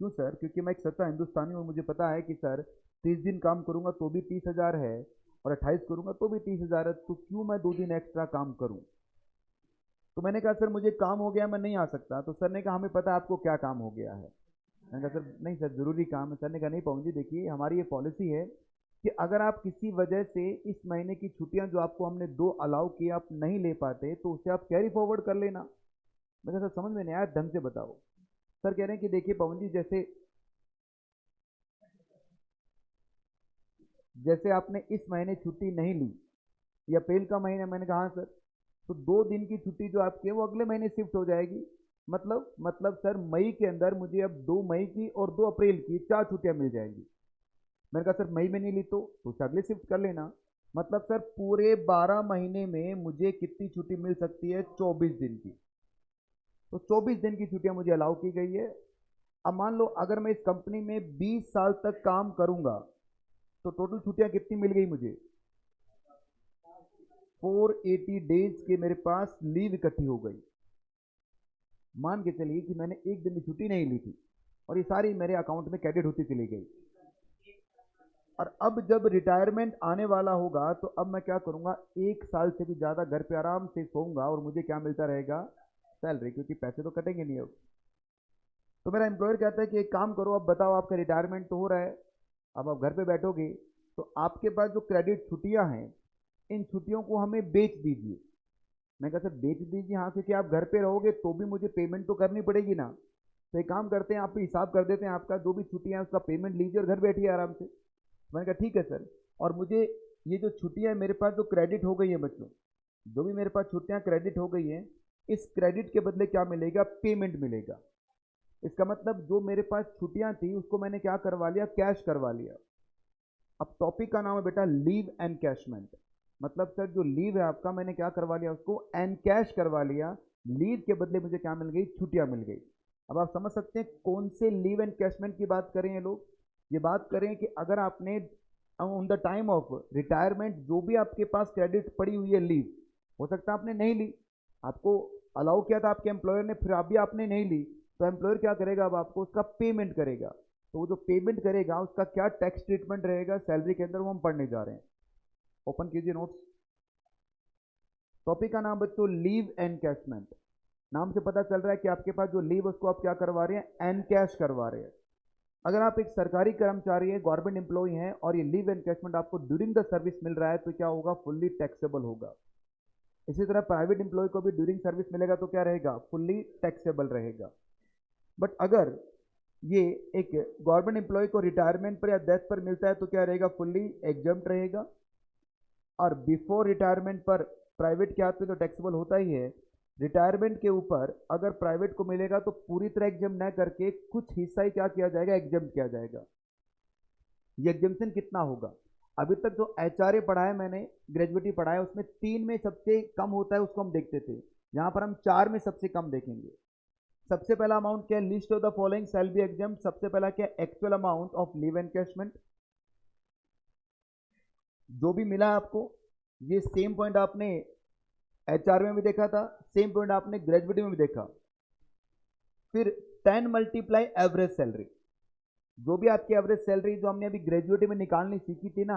क्यों सर? क्योंकि मैं एक सच्चा हिंदुस्तानी हूँ, मुझे पता है कि सर 30 दिन काम करूँगा तो भी 30,000 है और 28 करूँगा तो भी 30,000 है, तो क्यों मैं 2 दिन एक्स्ट्रा काम करूँ? तो मैंने कहा सर मुझे काम हो गया, मैं नहीं आ सकता। तो सर ने कहा हमें पता है आपको क्या काम हो गया है। मैंने कहा सर नहीं सर, ज़रूरी काम है। सर ने कहा नहीं पवन जी, देखिए हमारी ये पॉलिसी है कि अगर आप किसी वजह से इस महीने की छुट्टियां जो आपको हमने 2 अलाउ की आप नहीं ले पाते तो उसे आप कैरी फॉरवर्ड कर लेना। मैंने कहा सर समझ में नहीं आया, ढंग से बताओ। सर कह रहे हैं कि देखिए पवन जी, जैसे जैसे आपने इस महीने छुट्टी नहीं ली, ये अप्रैल का महीना। मैंने कहा हाँ सर। तो 2 दिन की छुट्टी जो आपकी है वो अगले महीने शिफ्ट हो जाएगी। मतलब सर मई के अंदर मुझे अब 2 मई की और 2 अप्रैल की 4 छुट्टियां मिल जाएंगी। मैंने कहा सर मई में नहीं ली तो उसे अगले शिफ्ट कर लेना। मतलब सर पूरे 12 महीने में मुझे कितनी छुट्टी मिल सकती है? 24 दिन की। तो 24 दिन की छुट्टियां मुझे अलाउ की गई है। अब मान लो अगर मैं इस कंपनी में 20 साल तक काम करूंगा तो टोटल छुट्टियां कितनी मिल गई मुझे? 480 डेज के मेरे पास लीव इकट्ठी हो गई। मान के चलिए कि मैंने एक दिन की छुट्टी नहीं ली थी और ये सारी मेरे अकाउंट में क्रेडिट होती चली गई। और अब जब रिटायरमेंट आने वाला होगा तो अब मैं क्या करूंगा? 1 साल से भी ज़्यादा घर पे आराम से सोऊंगा और मुझे क्या मिलता रहेगा? सैलरी, क्योंकि पैसे तो कटेंगे नहीं अब। तो मेरा एम्प्लॉयर कहता है कि एक काम करो, अब बताओ आपका रिटायरमेंट तो हो रहा है, अब आप घर पे बैठोगे तो आपके पास जो क्रेडिट छुट्टियां हैं इन छुट्टियों को हमें बेच दीजिए। मैं कहा सर बेच दीजिए? हाँ, क्योंकि आप घर पे रहोगे तो भी मुझे पेमेंट तो करनी पड़ेगी ना। तो एक काम करते हैं, आप हिसाब कर देते हैं, आपका जो भी छुट्टियां हैं उसका पेमेंट लीजिए और घर बैठिए आराम से। मैंने कहा ठीक है सर। और मुझे ये जो छुट्टियां हैं मेरे पास जो क्रेडिट हो गई है बच्चों, जो भी मेरे पास छुट्टियां क्रेडिट हो गई हैं, इस क्रेडिट के बदले क्या मिलेगा? पेमेंट मिलेगा। इसका मतलब जो मेरे पास छुट्टियां थी उसको मैंने क्या करवा लिया? कैश करवा लिया। अब टॉपिक का नाम है बेटा लीव एनकैशमेंट। मतलब सर जो लीव है आपका, मैंने क्या करवा लिया? उसको एनकैश करवा लिया। लीव के बदले मुझे क्या मिल गई? छुट्टियां मिल गई। अब आप समझ सकते हैं कौन से लीव एनकैशमेंट की बात करें ये लोग। ये बात करें कि अगर आपने on the time of retirement जो भी आपके पास क्रेडिट पड़ी हुई है लीव, हो सकता है आपने नहीं ली, आपको अलाउ किया था आपके एम्प्लॉयर ने, फिर अभी आपने नहीं ली, तो एम्प्लॉयर क्या करेगा? अब आपको उसका पेमेंट करेगा। तो वो जो पेमेंट करेगा उसका क्या टैक्स ट्रीटमेंट रहेगा सैलरी के अंदर, वो हम पढ़ने जा रहे हैं। ओपन कीजिए नोट्स। टॉपिक का नाम बच्चों लीव एनकैशमेंट। नाम से पता चल रहा है कि आपके पास जो लीव उसको आप क्या करवा रहे हैं? एनकैश करवा रहे हैं। अगर आप एक सरकारी कर्मचारी है, गवर्नमेंट एम्प्लॉय हैं और ये लीव एनकैशमेंट आपको ड्यूरिंग द सर्विस मिल रहा है तो क्या होगा? फुल्ली टैक्सेबल होगा। इसी तरह प्राइवेट एम्प्लॉय को भी ड्यूरिंग सर्विस मिलेगा तो क्या रहेगा? फुल्ली टैक्सेबल रहेगा। बट अगर ये एक गवर्नमेंट एम्प्लॉय को रिटायरमेंट पर या डेथ पर मिलता है तो क्या रहेगा? फुल्ली एग्जम्प्ट रहेगा। और बिफोर रिटायरमेंट पर प्राइवेट के हाथ में तो टैक्सेबल होता ही है, रिटायरमेंट के ऊपर अगर प्राइवेट को मिलेगा तो पूरी तरह एग्जाम न करके कुछ हिस्सा ही क्या किया जाएगा? एग्जाम किया जाएगा। ये एग्जामेशन कितना होगा? अभी तक जो एचआरए पढ़ा है मैंने, ग्रेजुएटी पढ़ा है, उसमें 3 में सबसे कम होता है उसको हम देखते थे, यहाँ पर हम 4 में सबसे कम देखेंगे। सबसे पहला अमाउंट क्या है? List of the following shall be exam. सबसे पहला क्या? Actual amount of leave encashment. जो भी मिला है आपको, ये सेम पॉइंट आपने एचआर में भी देखा था, सेम पॉइंट आपने ग्रेजुएटी में भी देखा। फिर 10 मल्टीप्लाई एवरेज सैलरी, जो भी आपकी एवरेज सैलरी जो हमने अभी ग्रेजुएट में निकालनी सीखी थी ना,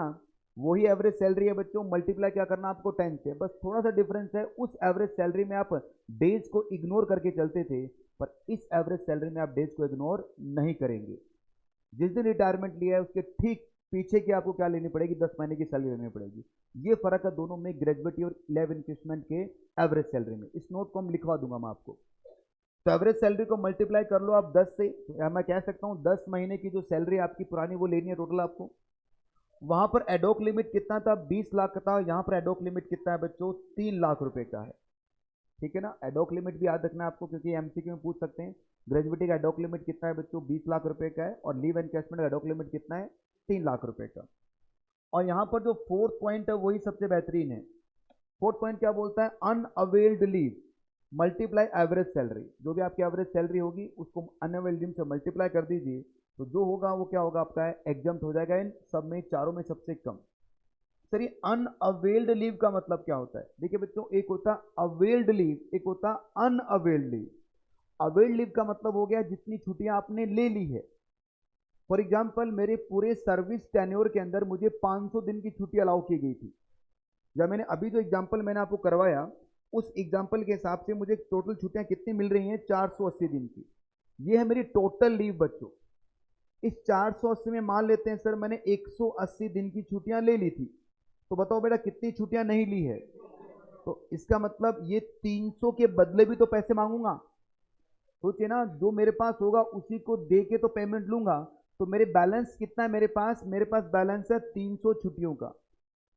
वही एवरेज सैलरी है बच्चों। मल्टीप्लाई क्या करना आपको 10 से, बस थोड़ा सा डिफरेंस है। उस एवरेज सैलरी में आप डेज को इग्नोर करके चलते थे, पर इस एवरेज सैलरी में आप डेज को इग्नोर नहीं करेंगे। जिस दिन रिटायरमेंट लिया है उसके ठीक पीछे की आपको क्या लेनी पड़ेगी, 10 महीने की सैलरी लेनी पड़ेगी। ये फर्क है दोनों में, ग्रेजुएटी और 11 इन्वेस्टमेंट के एवरेज सैलरी में। इस नोट को हम लिखवा दूंगा मैं आपको। तो एवरेज सैलरी को मल्टीप्लाई कर लो आप 10 से, या मैं कह सकता हूँ 10 महीने की जो सैलरी आपकी पुरानी वो लेनी है टोटल आपको। वहां पर एडोक लिमिट कितना था, 20 लाख का था। यहाँ पर एडोक लिमिट कितना है बच्चों, 3 लाख रुपए का है। ठीक है ना, एडोक लिमिट भी याद रखना है आपको, क्योंकि एमसीक्यू में पूछ सकते हैं। ग्रेजुएटी का एडोक लिमिट कितना है बच्चों, 20 लाख रुपए का है, और लीव एनकैशमेंट का एडोक लिमिट कितना है, 3 लाख रुपए का। और यहाँ पर जो फोर्थ पॉइंट है वही सबसे बेहतरीन है। फोर्थ पॉइंट क्या बोलता है, unavailed leave multiply average salary. जो भी आपकी एवरेज सैलरी होगी उसको अनअवेल्ड लीव से मल्टीप्लाई कर दीजिए, तो जो होगा वो क्या होगा आपका, एग्जम्प्ट हो जाएगा इन सब में, चारों में सबसे कम। सर ये अनअवेल्ड लीव का मतलब क्या होता है? देखिए बच्चों, एक होता अवेल्ड लीव, एक होता अनअवेल्ड लीव। अवेल्ड लीव का मतलब हो गया जितनी छुट्टियां आपने ले ली है। फॉर एग्जाम्पल, मेरे पूरे सर्विस टेन्योर के अंदर मुझे 500 दिन की छुट्टी अलाउ की गई थी। जब मैंने अभी जो एग्जाम्पल मैंने आपको करवाया, उस एग्जाम्पल के हिसाब से मुझे टोटल छुट्टियां कितनी मिल रही हैं, 480 दिन की। ये है मेरी टोटल लीव बच्चों। इस 480 में मान लेते हैं सर मैंने 180 दिन की छुट्टियां ले ली थी, तो बताओ बेटा कितनी छुट्टियां नहीं ली है। तो इसका मतलब ये 300 के बदले भी तो पैसे मांगूंगा। सोचिए ना, जो मेरे पास होगा उसी को दे के तो पेमेंट लूंगा। तो मेरे बैलेंस कितना है मेरे पास बैलेंस है 300 छुट्टियों का।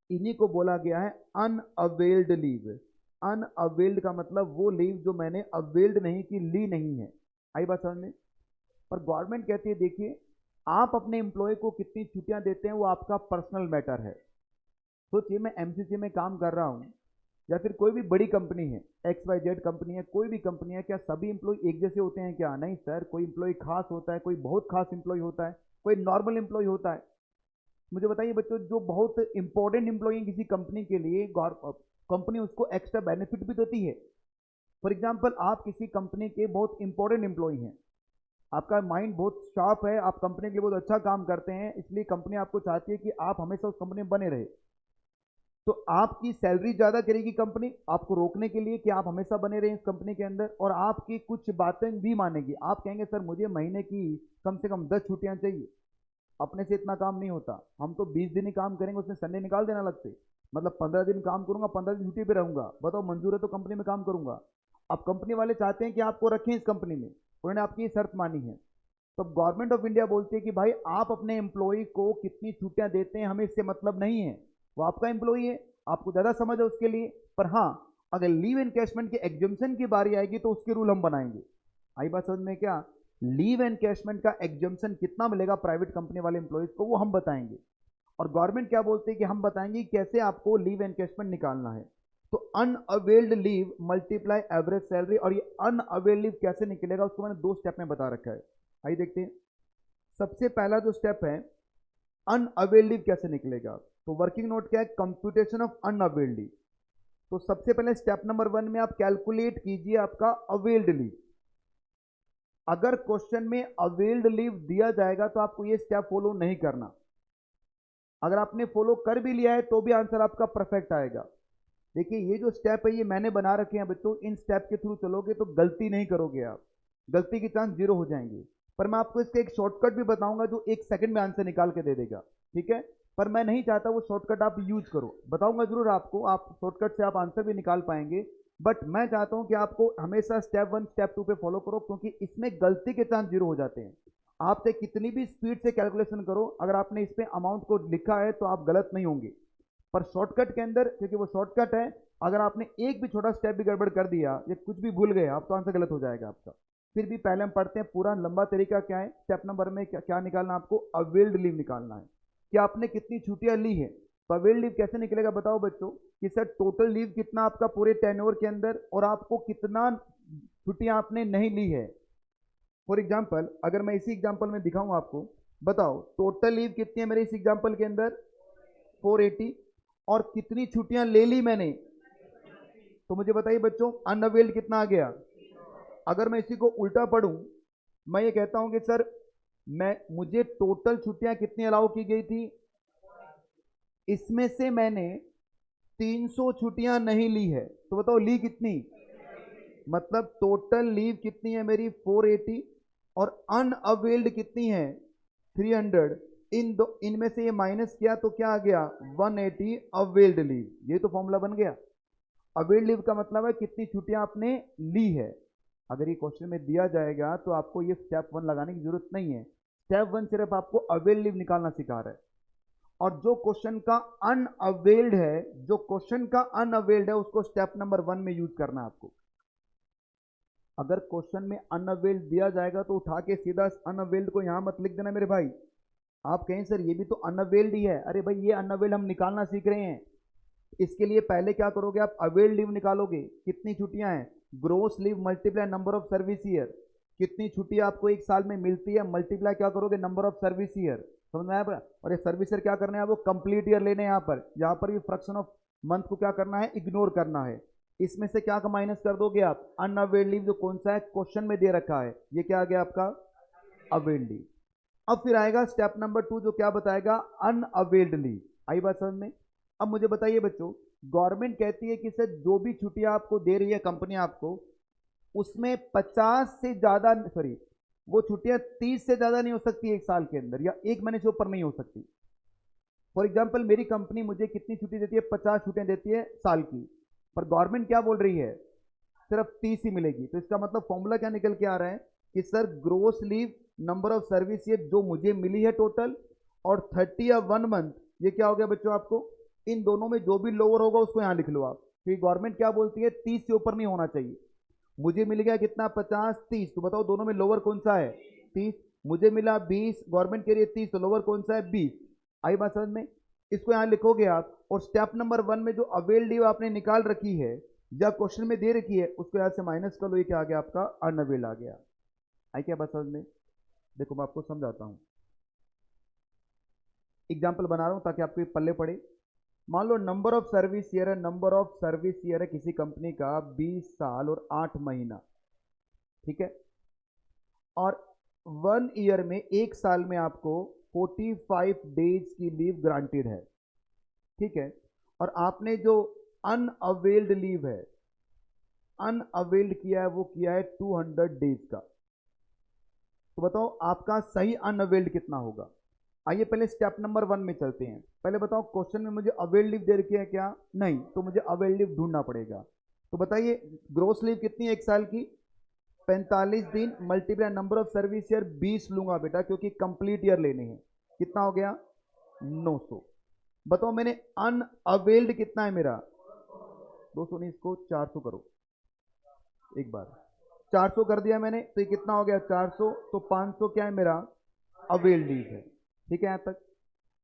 इन्हीं को बोला गया है अनअवेल्ड लीव। अनअवेल्ड का मतलब वो लीव जो मैंने अवेल्ड नहीं की, ली नहीं है। आई बात समझ में? पर गवर्नमेंट कहती है देखिए, आप अपने एम्प्लॉय को कितनी छुट्टियां देते हैं वो आपका पर्सनल मैटर है। सोचिए, मैं एमसीसी में काम कर रहा हूं, या फिर कोई भी बड़ी कंपनी है, XYZ कंपनी है, कोई भी कंपनी है, क्या सभी एम्प्लॉय एक जैसे होते हैं क्या? नहीं सर, कोई एम्प्लॉय खास होता है, कोई बहुत खास एम्प्लॉय होता है, कोई नॉर्मल एम्प्लॉय होता है। मुझे बताइए बच्चों, जो बहुत इंपॉर्टेंट एम्प्लॉय है किसी कंपनी के लिए, कंपनी उसको एक्स्ट्रा बेनिफिट भी देती है। फॉर एग्जाम्पल, आप किसी कंपनी के बहुत इंपॉर्टेंट एम्प्लॉय हैं, आपका माइंड बहुत शार्प है, आप कंपनी के लिए बहुत अच्छा काम करते हैं, इसलिए कंपनी आपको चाहती है कि आप हमेशा उस कंपनी में बने रहे। तो आपकी सैलरी ज़्यादा करेगी कंपनी आपको रोकने के लिए कि आप हमेशा बने रहें इस कंपनी के अंदर, और आपकी कुछ बातें भी मानेगी। आप कहेंगे सर मुझे महीने की कम से कम 10 छुट्टियां चाहिए, अपने से इतना काम नहीं होता, हम तो 20 दिन ही काम करेंगे, उसमें संडे निकाल देना अलग से, मतलब 15 दिन काम करूंगा, 15 दिन छुट्टी पे रहूंगा। बताओ मंजूर है तो कंपनी में काम करूंगा। अब कंपनी वाले चाहते हैं कि आपको रखें इस कंपनी में, उन्होंने आपकी शर्त मानी है। तो गवर्नमेंट ऑफ इंडिया बोलती है कि भाई आप अपने एम्प्लॉय को कितनी छुट्टियां देते हैं हमें इससे मतलब नहीं है, वो आपका एम्प्लॉय है, आपको ज्यादा समझ है उसके लिए। पर हाँ, अगर लीव एनकैशमेंट के एग्जम्पशन की बारी आएगी तो उसके रूल हम बनाएंगे। आई बात समझ में क्या? लीव एनकैशमेंट का एग्जम्पशन कितना मिलेगा प्राइवेट कंपनी वाले एम्प्लॉयज को, वो हम बताएंगे। और गवर्नमेंट क्या बोलते हैं कि हम बताएंगे कैसे आपको लीव एनकैशमेंट निकालना है। तो unavailed leave multiply average salary, और ये अनअवेल्ड लीव कैसे निकलेगा उसको मैंने 2 स्टेप में बता रखा है। आइए देखते हैं। सबसे पहला जो स्टेप है, अनअवेल्ड लीव कैसे निकलेगा। तो वर्किंग नोट क्या है, कंप्यूटेशन ऑफ अनअवेल्ड लीव। तो सबसे पहले स्टेप नंबर 1 में आप कैलकुलेट कीजिए आपका अवेल्ड लीव। अगर क्वेश्चन में अवेल्ड लीव दिया जाएगा तो आपको ये स्टेप फॉलो नहीं करना। अगर आपने फॉलो कर भी लिया है तो भी आंसर आपका परफेक्ट आएगा। देखिए, ये जो स्टेप है ये मैंने बना रखे हैं बच्चों, इन स्टेप के थ्रू चलोगे तो गलती नहीं करोगे आप, गलती के चांस 0 हो जाएंगे। पर मैं आपको इसका एक शॉर्टकट भी बताऊंगा जो 1 सेकंड में आंसर निकाल के दे देगा। ठीक है, पर मैं नहीं चाहता वो शॉर्टकट आप यूज करो, बताऊंगा जरूर आपको, आप शॉर्टकट से आप आंसर भी निकाल पाएंगे, बट मैं चाहता हूं कि आपको हमेशा स्टेप 1 स्टेप 2 पे फॉलो करो, क्योंकि इसमें गलती के चांस 0 हो जाते हैं। आपसे कितनी भी स्पीड से कैलकुलेशन करो, अगर आपने इस पे अमाउंट को लिखा है तो आप गलत नहीं होंगे। पर शॉर्टकट के अंदर, क्योंकि वो शॉर्टकट है, अगर आपने एक भी छोटा स्टेप भी गड़बड़ कर दिया या कुछ भी भूल गए आप तो आंसर गलत हो जाएगा आपका। फिर भी पहले हम पढ़ते हैं पूरा लंबा तरीका क्या है। स्टेप नंबर में क्या निकालना, आपको अवेल्ड लीव निकालना है कि आपने कितनी छुट्टियां ली है। तो अवेल्ड लीव कैसे निकलेगा बताओ बच्चों, कि सर टोटल लीव कितना आपका पूरे टेन्योर के अंदर, और आपको कितना छुट्टियां आपने नहीं ली है। फॉर एग्जाम्पल, अगर मैं इसी एग्जाम्पल में दिखाऊं आपको, बताओ टोटल लीव कितनी है मेरे इस एग्जाम्पल के अंदर, 480, और कितनी छुट्टियां ले ली मैंने। तो मुझे बताइए बच्चों, अनअवेल्ड कितना आ गया, अगर मैं इसी को उल्टा पढ़ूं, मैं ये कहता हूं कि सर मुझे टोटल छुट्टियां कितनी अलाउ की गई थी, इसमें से मैंने 300 छुट्टियां नहीं ली है, तो बताओ ली कितनी, मतलब टोटल लीव कितनी है मेरी 480 और अनअवेल्ड कितनी है 300। इनमें से ये माइनस किया तो क्या आ गया 180 अवेल्ड लीव, ये तो फॉर्मूला बन गया। अवेल्ड लीव का मतलब है कितनी छुट्टियां आपने ली है। अगर ये क्वेश्चन में दिया जाएगा तो आपको ये स्टेप 1 लगाने की जरूरत नहीं है, स्टेप 1 सिर्फ आपको अवेल्ड लीव निकालना सिखा रहा है। और जो क्वेश्चन का अनअवेल्ड है, जो क्वेश्चन का अनअवेल्ड है उसको स्टेप नंबर 1 में यूज करना है आपको। अगर क्वेश्चन में अनअवेल्ड दिया जाएगा तो उठा के सीधा अनअवेल्ड को यहां मत लिख देना मेरे भाई। आप कहें सर ये भी तो अनअवेल्ड ही है, अरे भाई ये अनअवेल्ड हम निकालना सीख रहे हैं। इसके लिए पहले क्या करोगे आप, अवेल्ड लीव निकालोगे, कितनी छुट्टियां हैं, gross leave multiply number of service year, कितनी छुट्टियां आपको एक साल में मिलती है, मल्टीप्लाई क्या करोगे नंबर ऑफ सर्विस ईयर, समझ में आया। और ये सर्विस ईयर क्या करना है, वो कंप्लीट ईयर लेने हैं। यहाँ पर भी फ्रैक्शन ऑफ मंथ को क्या करना है, इग्नोर करना है। इसमें से क्या का माइनस कर दोगे आप, अनअवेल्ड लीव जो कौन सा है क्वेश्चन में दे रखा है, ये क्या आ गया आपका अवेल्ड लीव। अब फिर आएगा स्टेप नंबर 2 जो क्या बताएगा, अनअवेल्ड लीव। आई बात समझ में। अब मुझे बताइए बच्चों, गवर्नमेंट कहती है कि सर जो भी छुट्टियां आपको दे रही है कंपनी आपको, उसमें 50 से ज्यादा, सॉरी वो छुट्टियां 30 से ज्यादा नहीं हो सकती एक साल के अंदर, या एक महीने से ऊपर नहीं हो सकती। फॉर एग्जाम्पल मेरी कंपनी मुझे कितनी छुट्टी देती है, 50 छुट्टियां देती है साल की, पर गवर्नमेंट क्या बोल रही है, सिर्फ 30 ही मिलेगी। तो इसका मतलब फॉर्मूला क्या निकल के आ रहा है कि sir gross leave number of service year जो मुझे मिली है टोटल, और 30 या 1 मंथ, ये क्या हो गया बच्चों आपको, इन दोनों में जो भी लोअर होगा उसको यहां लिख लो आप, क्योंकि गवर्नमेंट क्या बोलती है 30 से ऊपर नहीं होना चाहिए। मुझे मिल गया कितना 50 30, तो बताओ दोनों में लोअर कौन सा है 30, मुझे मिला 20, गवर्नमेंट के लिए 30, तो लोअर कौन सा है 20। आई बात समझ में। इसको यहां लिखोगे आप, और स्टेप नंबर 1 में जो अवेल्ड लीव आपने निकाल रखी है या क्वेश्चन में दे रखी है उसको यहां से माइनस कर लो, ये क्या आ गया आपका अनअवेल्ड आ गया। आई क्या बात समझ में। देखो मैं आपको समझाता हूं, एग्जाम्पल बना रहा हूं ताकि आपको पल्ले पड़े। मान लो नंबर ऑफ सर्विस ईयर है, नंबर ऑफ सर्विस ईयर है किसी कंपनी का 20 साल और 8 महीना, ठीक है। और 1 ईयर में, एक साल में आपको 45 डेज की लीव ग्रांटेड है, ठीक है। और आपने जो अनअवेल्ड लीव है, अनअवेल्ड किया है, वो किया है 200 डेज का। तो बताओ आपका सही अनअवेल्ड कितना होगा। आइए पहले स्टेप नंबर 1 में चलते हैं। पहले बताओ क्वेश्चन में मुझे अवेल्ड लीव दे रखी है क्या, नहीं, तो मुझे अवेल्ड लीव ढूंढना पड़ेगा। तो बताइए ग्रोस लीव कितनी है एक साल की, 45 दिन multiply number of service year 20 लूंगा बेटा, क्योंकि कंप्लीट ईयर लेने हैं। कितना हो गया 900। बताओ मैंने अनअवेल्ड कितना है मेरा 200 नहीं, इसको 400 करो एक बार, 400 कर दिया मैंने, तो ये कितना हो गया 400, तो 500 क्या है मेरा अवेल्ड लीव है, ठीक है यहां तक।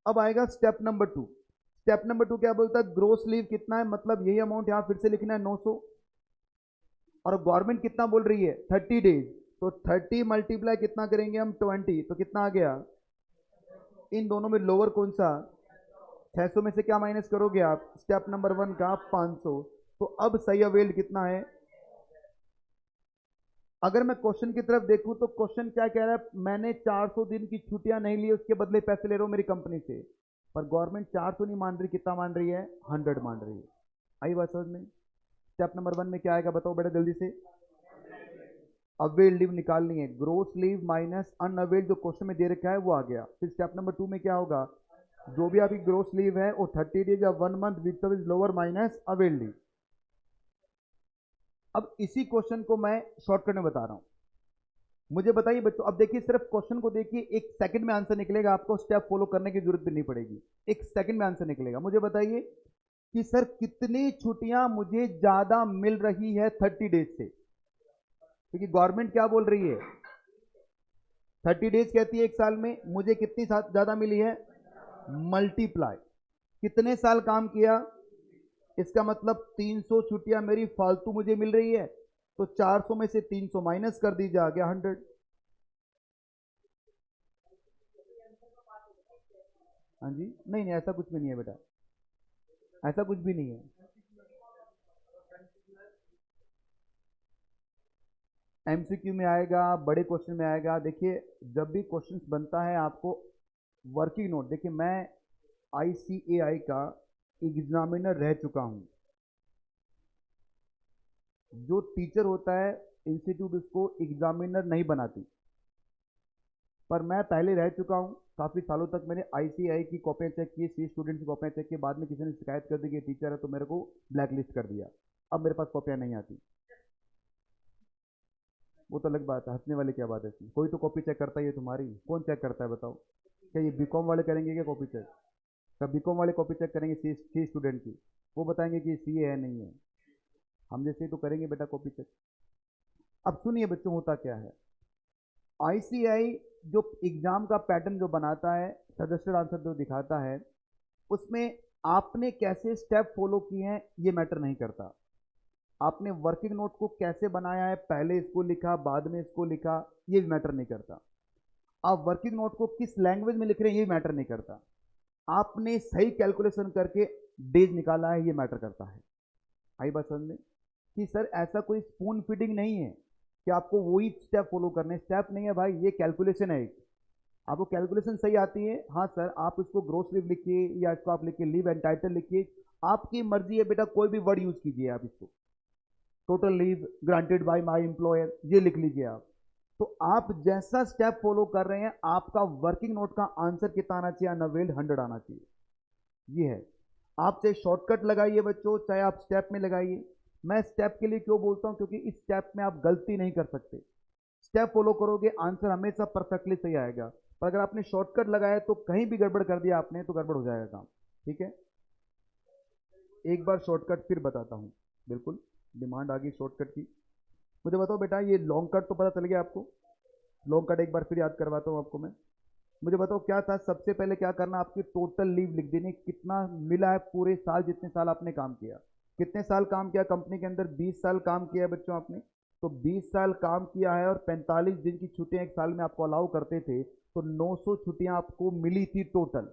अब आएगा स्टेप नंबर 2। स्टेप नंबर 2 क्या बोलता है, ग्रोस लीव कितना है, मतलब यही अमाउंट यहां फिर से लिखना है 900, और गवर्नमेंट कितना बोल रही है 30 डेज, तो 30 मल्टीप्लाई कितना करेंगे हम 20, तो कितना आ गया, इन दोनों में लोअर कौन सा, 600 में से क्या माइनस करोगे आप, स्टेप नंबर 1 का 500। तो अब सही अवेल्ड कितना है। अगर मैं क्वेश्चन की तरफ देखूं तो क्वेश्चन क्या कह रहा है, मैंने 400 दिन की छुट्टियां नहीं ली, उसके बदले पैसे ले रहा हूं मेरी कंपनी से, पर गवर्नमेंट 400 नहीं मान रही, कितना मान रही है 100 मान रही है। आई बात समझ में। स्टेप नंबर 1 में क्या आएगा बताओ बेटा जल्दी से, अवेल्ड लीव निकालनी है, ग्रोस लीव माइनस अनअवेल्ड जो क्वेश्चन में दे रखा है वो आ गया। फिर स्टेप नंबर 2 में क्या होगा, जो भी आपकी ग्रोस लीव है वो 30 डेज या 1 month which is lower minus availed leave. अब इसी क्वेश्चन को मैं शॉर्टकट में बता रहा हूं, मुझे बताइए बच्चों। अब देखिए सिर्फ क्वेश्चन को देखिए, एक सेकंड में आंसर निकलेगा, आपको स्टेप फॉलो करने की जरूरत भी नहीं पड़ेगी, एक सेकंड में आंसर निकलेगा। मुझे बताइए कि सर कितनी छुट्टियां मुझे ज्यादा मिल रही है 30 डेज से, क्योंकि गवर्नमेंट क्या बोल रही है 30 डेज कहती है एक साल में, मुझे कितनी ज्यादा मिली है, मल्टीप्लाई कितने साल काम किया, इसका मतलब 300 छुट्टियां मेरी फालतू मुझे मिल रही है, तो 400 में से 300 माइनस कर दीजिए, आ गया 100। हाँ जी, नहीं नहीं ऐसा कुछ भी नहीं है बेटा, ऐसा कुछ भी नहीं है। एमसीक्यू में आएगा, बड़े क्वेश्चन में आएगा। देखिए जब भी क्वेश्चन बनता है आपको वर्किंग नोट, देखिए मैं ICAI का एग्जामिनर रह चुका हूँ। जो टीचर होता है इंस्टीट्यूट उसको एग्जामिनर नहीं बनाती, पर मैं पहले रह चुका हूँ। काफ़ी सालों तक मैंने ICAI की कॉपियाँ चेक की, सी स्टूडेंट की कॉपियाँ चेक की। बाद में किसी ने शिकायत कर दी कि टीचर है तो मेरे को ब्लैक लिस्ट कर दिया। अब मेरे पास कॉपियाँ नहीं आती। वो तो अलग बात है, हंसने वाली क्या बात है इसमें? कोई तो कॉपी चेक करता ही है तुम्हारी। कौन चेक करता है बताओ? क्या ये बीकॉम वाले करेंगे क्या कॉपी चेक? क्या बीकॉम वाले कॉपी चेक करेंगे सी स्टूडेंट की? वो बताएंगे कि CA है नहीं है। हम जैसे ही तो करेंगे बेटा कॉपी चेक। अब सुनिए बच्चों, होता क्या है, ICAI जो एग्जाम का पैटर्न जो बनाता है, सजेस्टेड आंसर जो दिखाता है, उसमें आपने कैसे स्टेप फॉलो किए हैं ये मैटर नहीं करता। आपने वर्किंग नोट को कैसे बनाया है, पहले इसको लिखा बाद में इसको लिखा, ये भी मैटर नहीं करता। आप वर्किंग नोट को किस लैंग्वेज में लिख रहे हैं ये मैटर नहीं करता। आपने सही कैलकुलेशन करके डेज निकाला है ये मैटर करता है। आई बात समझ में? कि सर ऐसा कोई स्पून फीडिंग नहीं है कि आपको वही स्टेप फॉलो करने, स्टेप नहीं है भाई, ये कैलकुलेशन है एक। आपको कैलकुलेशन सही आती है, हाँ सर आप इसको ग्रोस लीव लिखिए या इसको आप लिखिए लीव एंड टाइटल लिखिए, आपकी मर्जी है बेटा, कोई भी वर्ड यूज कीजिए आप इसको। Total leave granted by my employer ये लिख लीजिए आप। तो आप जैसा स्टेप फॉलो कर रहे हैं, आपका वर्किंग नोट का आंसर कितना आना चाहिए? अनअवेल्ड 100 आना चाहिए। ये है। आप चाहे शॉर्टकट लगाइए बच्चों, चाहे आप स्टेप में लगाइए। मैं स्टेप के लिए क्यों बोलता हूं? क्योंकि इस स्टेप में आप गलती नहीं कर सकते। स्टेप फॉलो करोगे आंसर हमेशा परफेक्टली सही आएगा। पर अगर आपने शॉर्टकट लगाया तो कहीं भी गड़बड़ कर दिया आपने तो गड़बड़ हो जाएगा काम। ठीक है, एक बार शॉर्टकट फिर बताता हूँ। बिल्कुल डिमांड आ गई शॉर्टकट की। मुझे बताओ बेटा, ये लॉन्ग कट तो पता चल गया आपको? लॉन्ग कट एक बार फिर याद करवाता हूँ आपको मैं। मुझे बताओ क्या था, सबसे पहले क्या करना, आपकी टोटल लीव लिख देनी, कितना मिला है पूरे साल, जितने साल आपने काम किया। कितने साल काम किया कंपनी के अंदर? 20 साल काम किया है बच्चों आपने। तो 20 साल काम किया है और 45 दिन की छुट्टियां एक साल में आपको अलाउ करते थे, तो 900 छुट्टियां आपको मिली थी टोटल।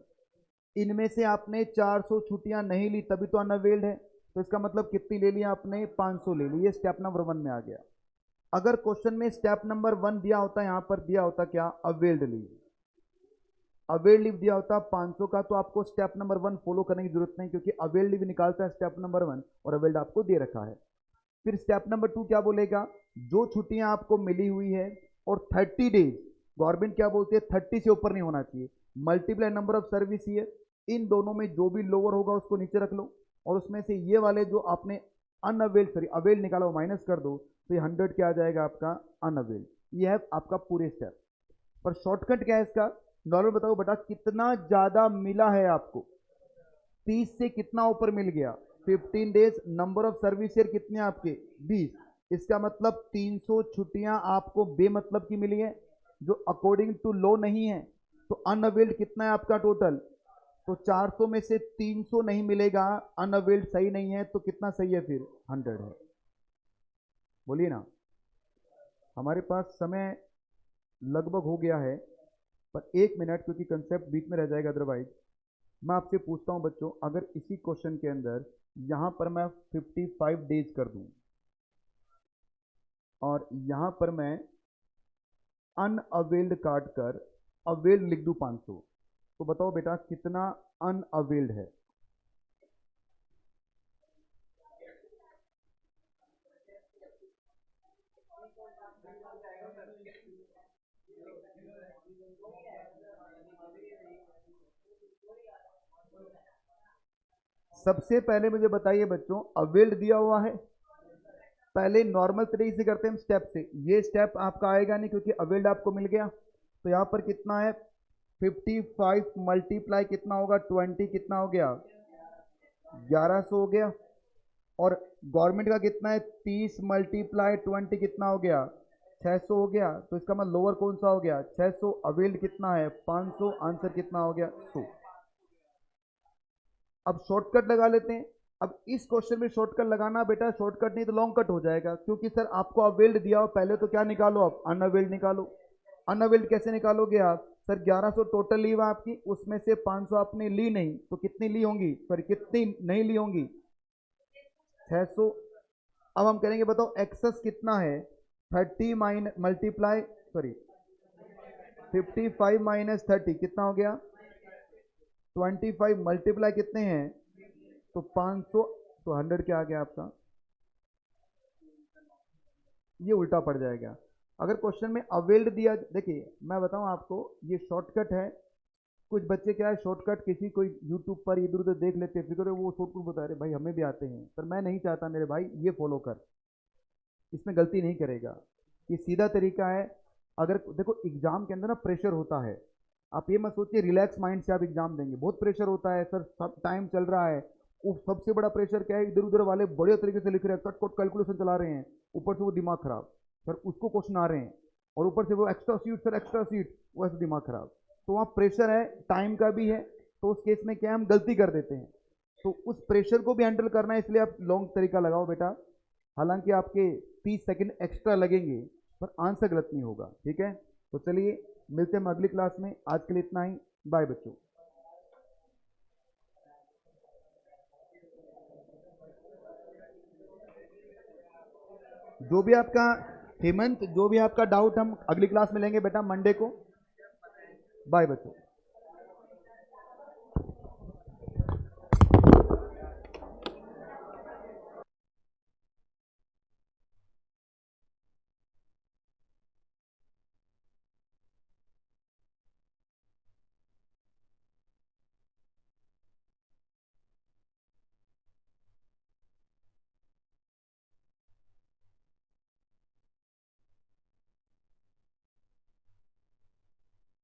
इनमें से आपने 400 छुट्टियां नहीं ली, तभी तो अनअवेल्ड है। तो इसका मतलब कितनी ले लिया आपने? 500 ले ली। ये स्टेप नंबर 1 में आ गया। अगर क्वेश्चन में स्टेप नंबर 1 दिया होता, यहां पर दिया होता क्या? Availed leave. अवेल्ड लीव दिया होता 500 का, तो आपको स्टेप नंबर 1 फॉलो करने की जरूरत नहीं, क्योंकि अवेल्ड लीव निकालता है स्टेप नंबर 1 और अवेल्ड आपको दे रखा है। फिर स्टेप नंबर 2 क्या बोलेगा? जो छुट्टियां आपको मिली हुई है और 30 डेज, गवर्नमेंट क्या बोलती है, 30 से ऊपर नहीं होना चाहिए, multiply number of service year, इन दोनों में जो भी लोअर होगा उसको नीचे रख लो, और उसमें से ये वाले जो आपने अनअवेल्ड, सॉरी अवेल्ड निकाला वो माइनस कर दो, तो ये 100 क्या आ जाएगा आपका? अनअवेल्ड। ये है आपका पूरे स्टेप। पर शॉर्टकट क्या है इसका? नॉर्मल बताओ बेटा, कितना ज्यादा मिला है आपको? 30 से कितना ऊपर मिल गया? 15 days. Number of service year कितने आपके? 20। इसका मतलब 300 छुट्टियां आपको बेमतलब की मिली है, जो अकॉर्डिंग टू लॉ नहीं है। तो अनअवेल्ड कितना है आपका टोटल? तो 400 में से 300 नहीं मिलेगा, अनअवेल्ड सही नहीं है, तो कितना सही है फिर? 100 है। बोलिए ना। हमारे पास समय लगभग हो गया है, पर 1 मिनट, क्योंकि कंसेप्ट बीच में रह जाएगा अदरवाइज। मैं आपसे पूछता हूं बच्चों, अगर इसी क्वेश्चन के अंदर यहां पर मैं 55 डेज कर दूं और यहां पर मैं अनअवेल्ड काट कर अवेल्ड लिख दूं 500, तो बताओ बेटा कितना अनअवेल्ड है? सबसे पहले मुझे बताइए बच्चों, अवेल्ड दिया हुआ है, पहले नॉर्मल तरीके से करते हैं हम स्टेप से, ये स्टेप आपका आएगा नहीं क्योंकि अवेल्ड आपको मिल गया। तो यहां पर कितना है? 55 मल्टीप्लाई कितना होगा? 20 कितना हो गया? 1100 हो गया। और गवर्नमेंट का कितना है? 30 मल्टीप्लाई 20 कितना हो गया? 600 हो गया। तो इसका मतलब लोअर कौन सा हो गया? 600। अवेल्ड कितना है? 500। आंसर कितना हो गया? 100। अब शॉर्टकट लगा लेते हैं। अब इस क्वेश्चन में शॉर्टकट लगाना बेटा, शॉर्टकट नहीं तो लॉन्ग कट हो जाएगा, क्योंकि सर आपको अवेल्ड दिया हो, पहले तो क्या निकालो आप? अनअवेल्ड निकालो। अनअवेल्ड कैसे निकालोगे आप? सर 1100 टोटल लीव है आपकी, उसमें से 500 आपने ली नहीं, तो कितनी ली होंगी? सॉरी कितनी नहीं ली होंगी? 600। अब हम करेंगे बताओ एक्सेस कितना है? 30 माइनस मल्टीप्लाई सॉरी 55 माइनस 30 कितना हो गया 25 मल्टीप्लाई कितने हैं तो 500 तो 100 क्या आ गया आपका ये उल्टा पड़ जाएगा। अगर क्वेश्चन में अवेल्ड दिया देखिए मैं बताऊं आपको ये शॉर्टकट है। कुछ बच्चे क्या है शॉर्टकट किसी कोई यूट्यूब पर इधर उधर देख लेते हैं फिर वो शॉर्टकट बता रहे भाई हमें भी आते हैं पर मैं नहीं चाहता मेरे भाई ये फॉलो कर इसमें गलती नहीं करेगा। ये सीधा तरीका है। अगर देखो एग्जाम के अंदर ना प्रेशर होता है आप ये मत सोचिए रिलैक्स माइंड से आप एग्जाम देंगे बहुत प्रेशर होता है सर सब टाइम चल रहा है। वो सबसे बड़ा प्रेशर क्या है इधर उधर वाले बड़े तरीके से लिख रहे हैं कट कट कैलकुलेशन चला रहे हैं ऊपर से वो दिमाग खराब सर उसको क्वेश्चन आ रहे हैं और ऊपर से वो extra seat sir extra seat वैसे दिमाग खराब तो वहाँ प्रेशर है टाइम का भी है तो उस केस में क्या हम गलती कर देते हैं तो उस प्रेशर को भी हैंडल करना है इसलिए आप लॉन्ग तरीका लगाओ बेटा। हालांकि आपके 30 सेकंड एक्स्ट्रा लगेंगे पर आंसर गलत नहीं होगा ठीक है। तो चलिए मिलते हैं अगली क्लास में आज के लिए इतना ही बाय बच्चों। जो भी आपका हेमंत जो भी आपका डाउट हम अगली क्लास में लेंगे बेटा मंडे को। बाय बच्चों।